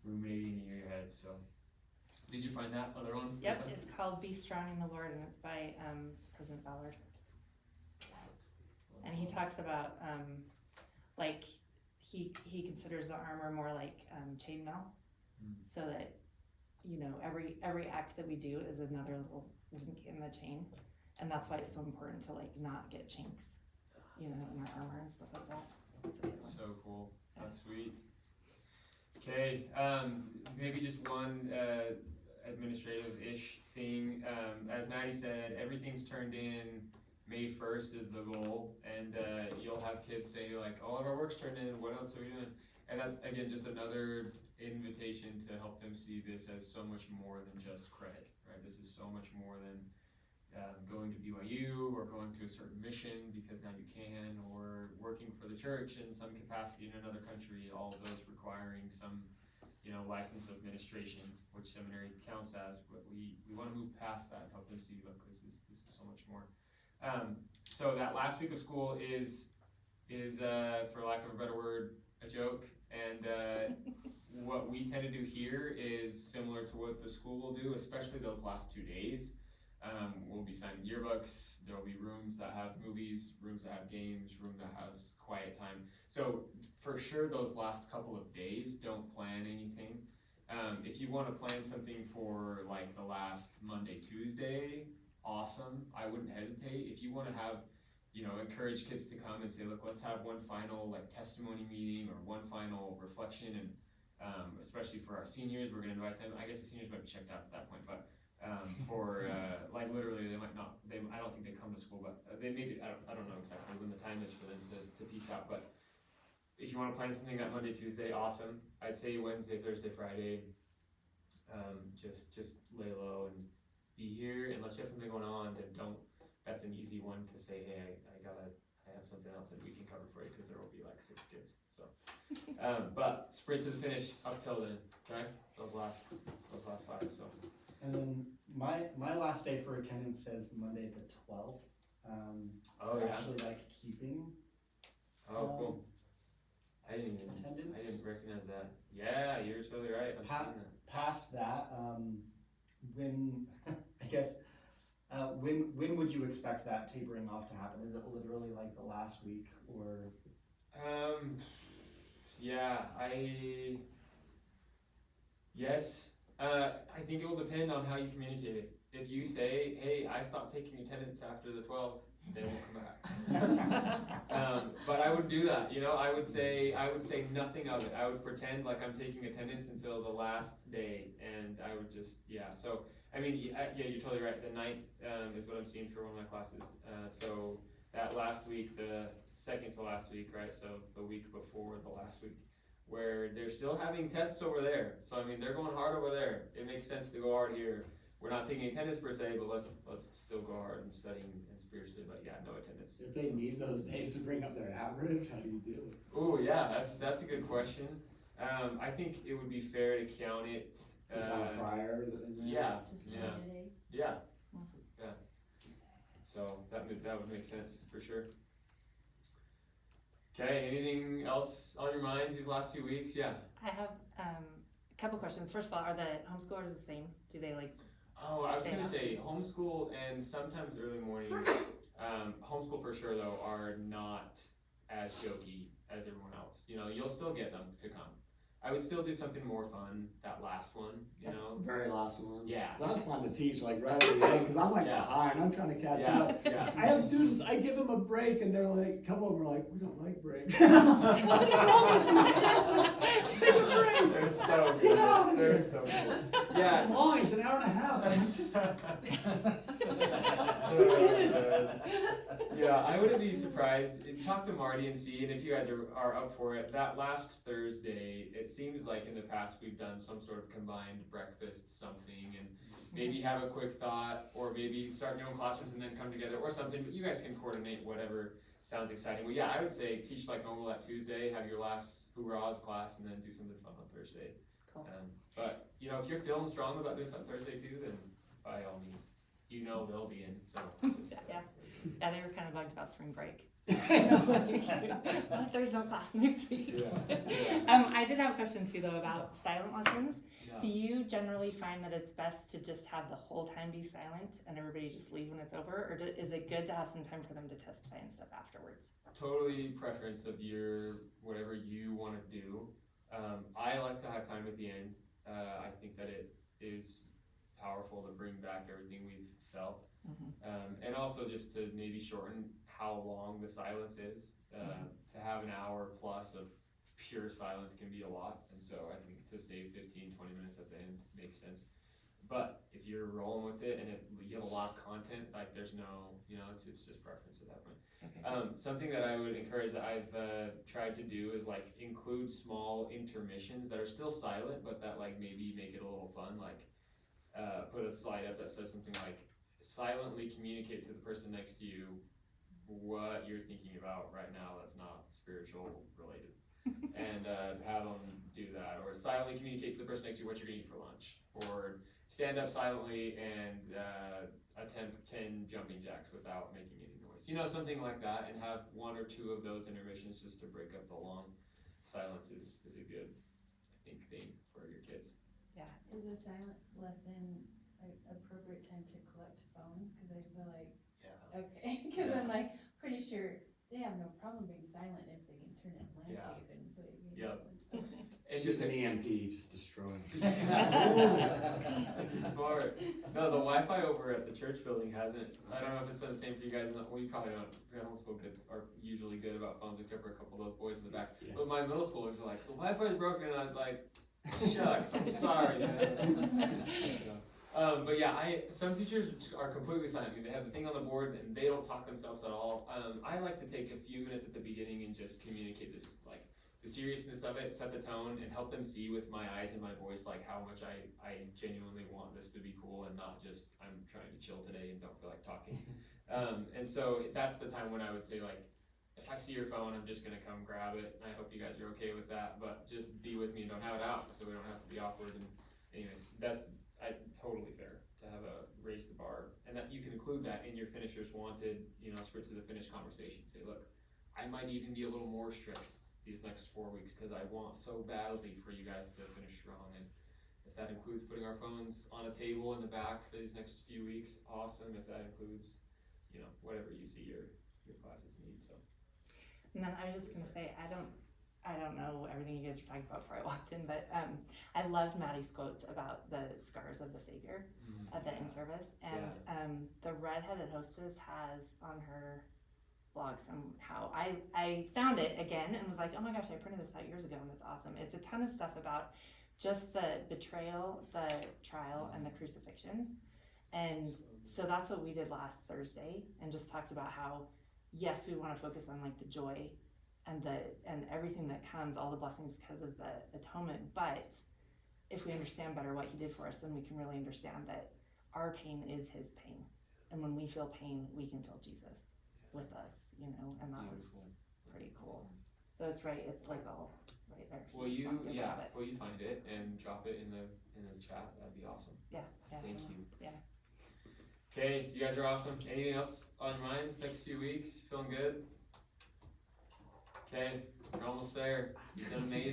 ruminating in your head, so. Did you find that other one? Yep, it's called Be Strong in the Lord, and it's by President Ballard. And he talks about like he considers the armor more like chainmail, so that every act that we do is another little link in the chain, and that's why it's so important to like not get chinks, in our armor and stuff like that. That's a good one. So cool. That's sweet. Okay, maybe just one administrative-ish thing. As Maddie said, everything's turned in. May 1st is the goal, and you'll have kids say like, all of our work's turned in, what else are we doing? And that's, again, just another invitation to help them see this as so much more than just credit, right? This is so much more than going to BYU or going to a certain mission because now you can, or working for the church in some capacity in another country, all of those requiring some license of administration, which seminary counts as, but we want to move past that and help them see, look, this is so much more. So that last week of school is for lack of a better word, a joke, and what we tend to do here is similar to what the school will do, especially those last 2 days. We'll be signing yearbooks, there'll be rooms that have movies, rooms that have games, room that has quiet time. So for sure those last couple of days, don't plan anything. If you want to plan something for like the last Monday, Tuesday, awesome, I wouldn't hesitate. If you want to have, encourage kids to come and say, look, let's have one final like testimony meeting or one final reflection, and especially for our seniors, we're going to invite them. I guess the seniors might be checked out at that point, but for like literally they might not, I don't think they come to school, but they maybe, I don't know exactly when the time is for them to peace out, but if you wanna plan something that Monday, Tuesday, awesome. I'd say Wednesday, Thursday, Friday, just lay low and be here. Unless you have something going on, then don't, that's an easy one to say, hey, I have something else that we can cover for you, cause there will be like 6 kids, so. But sprint to the finish up till then, okay? Those last 5, so. And then my last day for attendance says Monday the 12th. Oh, I yeah. actually like keeping Oh, cool. I didn't attendance. recognize that. Yeah, you're totally right, I'm Pa- seeing that. Past that, when I guess when would you expect that tapering off to happen? Is it literally like the last week or? Yeah, yes, I think it will depend on how you communicate it. If you say, hey, I stopped taking attendance after the 12th, they won't come back. But I would do that, you know, I would say nothing of it. I would pretend like I'm taking attendance until the last day, and I would just, yeah, so, I mean, yeah, you're totally right. The 9th, is what I'm seeing for one of my classes. So that last week, the second to last week, right, so the week before the last week, where they're still having tests over there. So, I mean, they're going hard over there. It makes sense to go hard here. We're not taking attendance per se, but let's still go hard and studying and spiritually, but yeah, no attendance. If they need those days to bring up their average, how do you deal with it? Oh yeah, that's a good question. I think it would be fair to count it. Just on prior than that? Yeah, Just yeah, one day. yeah, yeah. So that would make sense for sure. Okay, anything else on your minds these last few weeks? Yeah. I have a couple questions. First of all, are the homeschoolers the same? Do they like? Oh, I was They gonna have say homeschool and sometimes early morning. Homeschool for sure though are not as jokey as everyone else. You know, you'll still get them to come. I would still do something more fun, that last one, you know? Very last one. Yeah. 'Cause I was planning to teach like right at the end, cause I'm like Yeah. behind, I'm trying to catch Yeah, up. yeah. I have students, I give them a break and they're like, a couple of them are like, we don't like breaks. What's wrong with you? Take a break. They're so Get out of good. They're here. so good. It's Yeah. long, it's an hour and a half, so I'm just. Yeah, I wouldn't be surprised. Talk to Marty and see, and if you guys are up for it, that last Thursday, it seems like in the past we've done some sort of combined breakfast something, and maybe have a quick thought, or maybe start your own classrooms and then come together, or something, but you guys can coordinate whatever sounds exciting. Well, yeah, I would say teach like normal that Tuesday, have your last hoorahs class, and then do something fun on Thursday. Cool. But, you know, if you're feeling strong about doing something Thursday too, then by all means, you know they'll be in, so. Just, Yeah. Yeah, they were kind of bugged about spring break. But there's no class next week. Yeah. I did have a question too though about silent lessons. Yeah. Do you generally find that it's best to just have the whole time be silent and everybody just leave when it's over? Or is it good to have some time for them to testify and stuff afterwards? Totally preference of your, whatever you wanna do. I like to have time at the end. I think that it is powerful to bring back everything we've felt. And also just to maybe shorten how long the silence is. To have an hour plus of pure silence can be a lot, and so I think to save 15-20 minutes at the end makes sense. But if you're rolling with it and you have a lot of content, like there's no, you know, it's just preference at that point. Okay. Something that I would encourage that I've tried to do is like include small intermissions that are still silent, but that like maybe make it a little fun. Like put a slide up that says something like, silently communicate to the person next to you what you're thinking about right now that's not spiritual related. And have them do that, or silently communicate to the person next to you what you're gonna eat for lunch, or stand up silently and attempt 10 jumping jacks without making any noise. You know, something like that, and have 1 or 2 of those intermissions just to break up the long silence is a good, I think, thing for your kids. Yeah. Is a silent lesson like appropriate time to collect phones? Cause I feel like, Yeah. okay, cause I'm like pretty sure they have no problem being silent if they can turn it landscape and put it. Yep. It's just an EMP, just destroy. This is smart. No, the Wi-Fi over at the church building hasn't, I don't know if it's been the same for you guys, well, you probably don't, your homeschool kids are usually good about phones, except for a couple of those boys in the back. Yeah. But my middle schoolers are like, the Wi-Fi is broken, and I was like, shucks, I'm sorry, man. But yeah, some teachers are completely silent. I mean, they have the thing on the board and they don't talk themselves at all. I like to take a few minutes at the beginning and just communicate this like the seriousness of it, set the tone, and help them see with my eyes and my voice like how much I genuinely want this to be cool and not just I'm trying to chill today and don't feel like talking. And so that's the time when I would say like, if I see your phone, I'm just gonna come grab it. I hope you guys are okay with that, but just be with me and don't have it out so we don't have to be awkward. And anyways, that's totally fair to have a raise the bar, and that you can include that in your finishers wanted, sprint to the finish conversation. Say, look, I might even be a little more strict these next 4 weeks because I want so badly for you guys to finish strong. And if that includes putting our phones on a table in the back for these next few weeks, awesome. If that includes, whatever you see your classes need. So. And then I was just gonna say, I don't know everything you guys were talking about before I walked in, but I loved Maddie's quotes about the scars of the Savior at the in-service. And the redheaded hostess has on her blog somehow, I found it again and was like, oh my gosh, I printed this out years ago and it's awesome. It's a ton of stuff about just the betrayal, the trial, and the crucifixion. And so that's what we did last Thursday, and just talked about how, yes, we want to focus on like the joy and everything that comes, all the blessings because of the atonement. But if we understand better what he did for us, then we can really understand that our pain is his pain. And when we feel pain, we can feel Jesus with us, and that was pretty cool. So it's right, it's like all right there. Will you find it and drop it in the chat? That'd be awesome. Yeah. Thank you. Yeah. Okay, you guys are awesome. Anything else on your minds next few weeks? Feeling good? Okay, we're almost there. You've done amazing.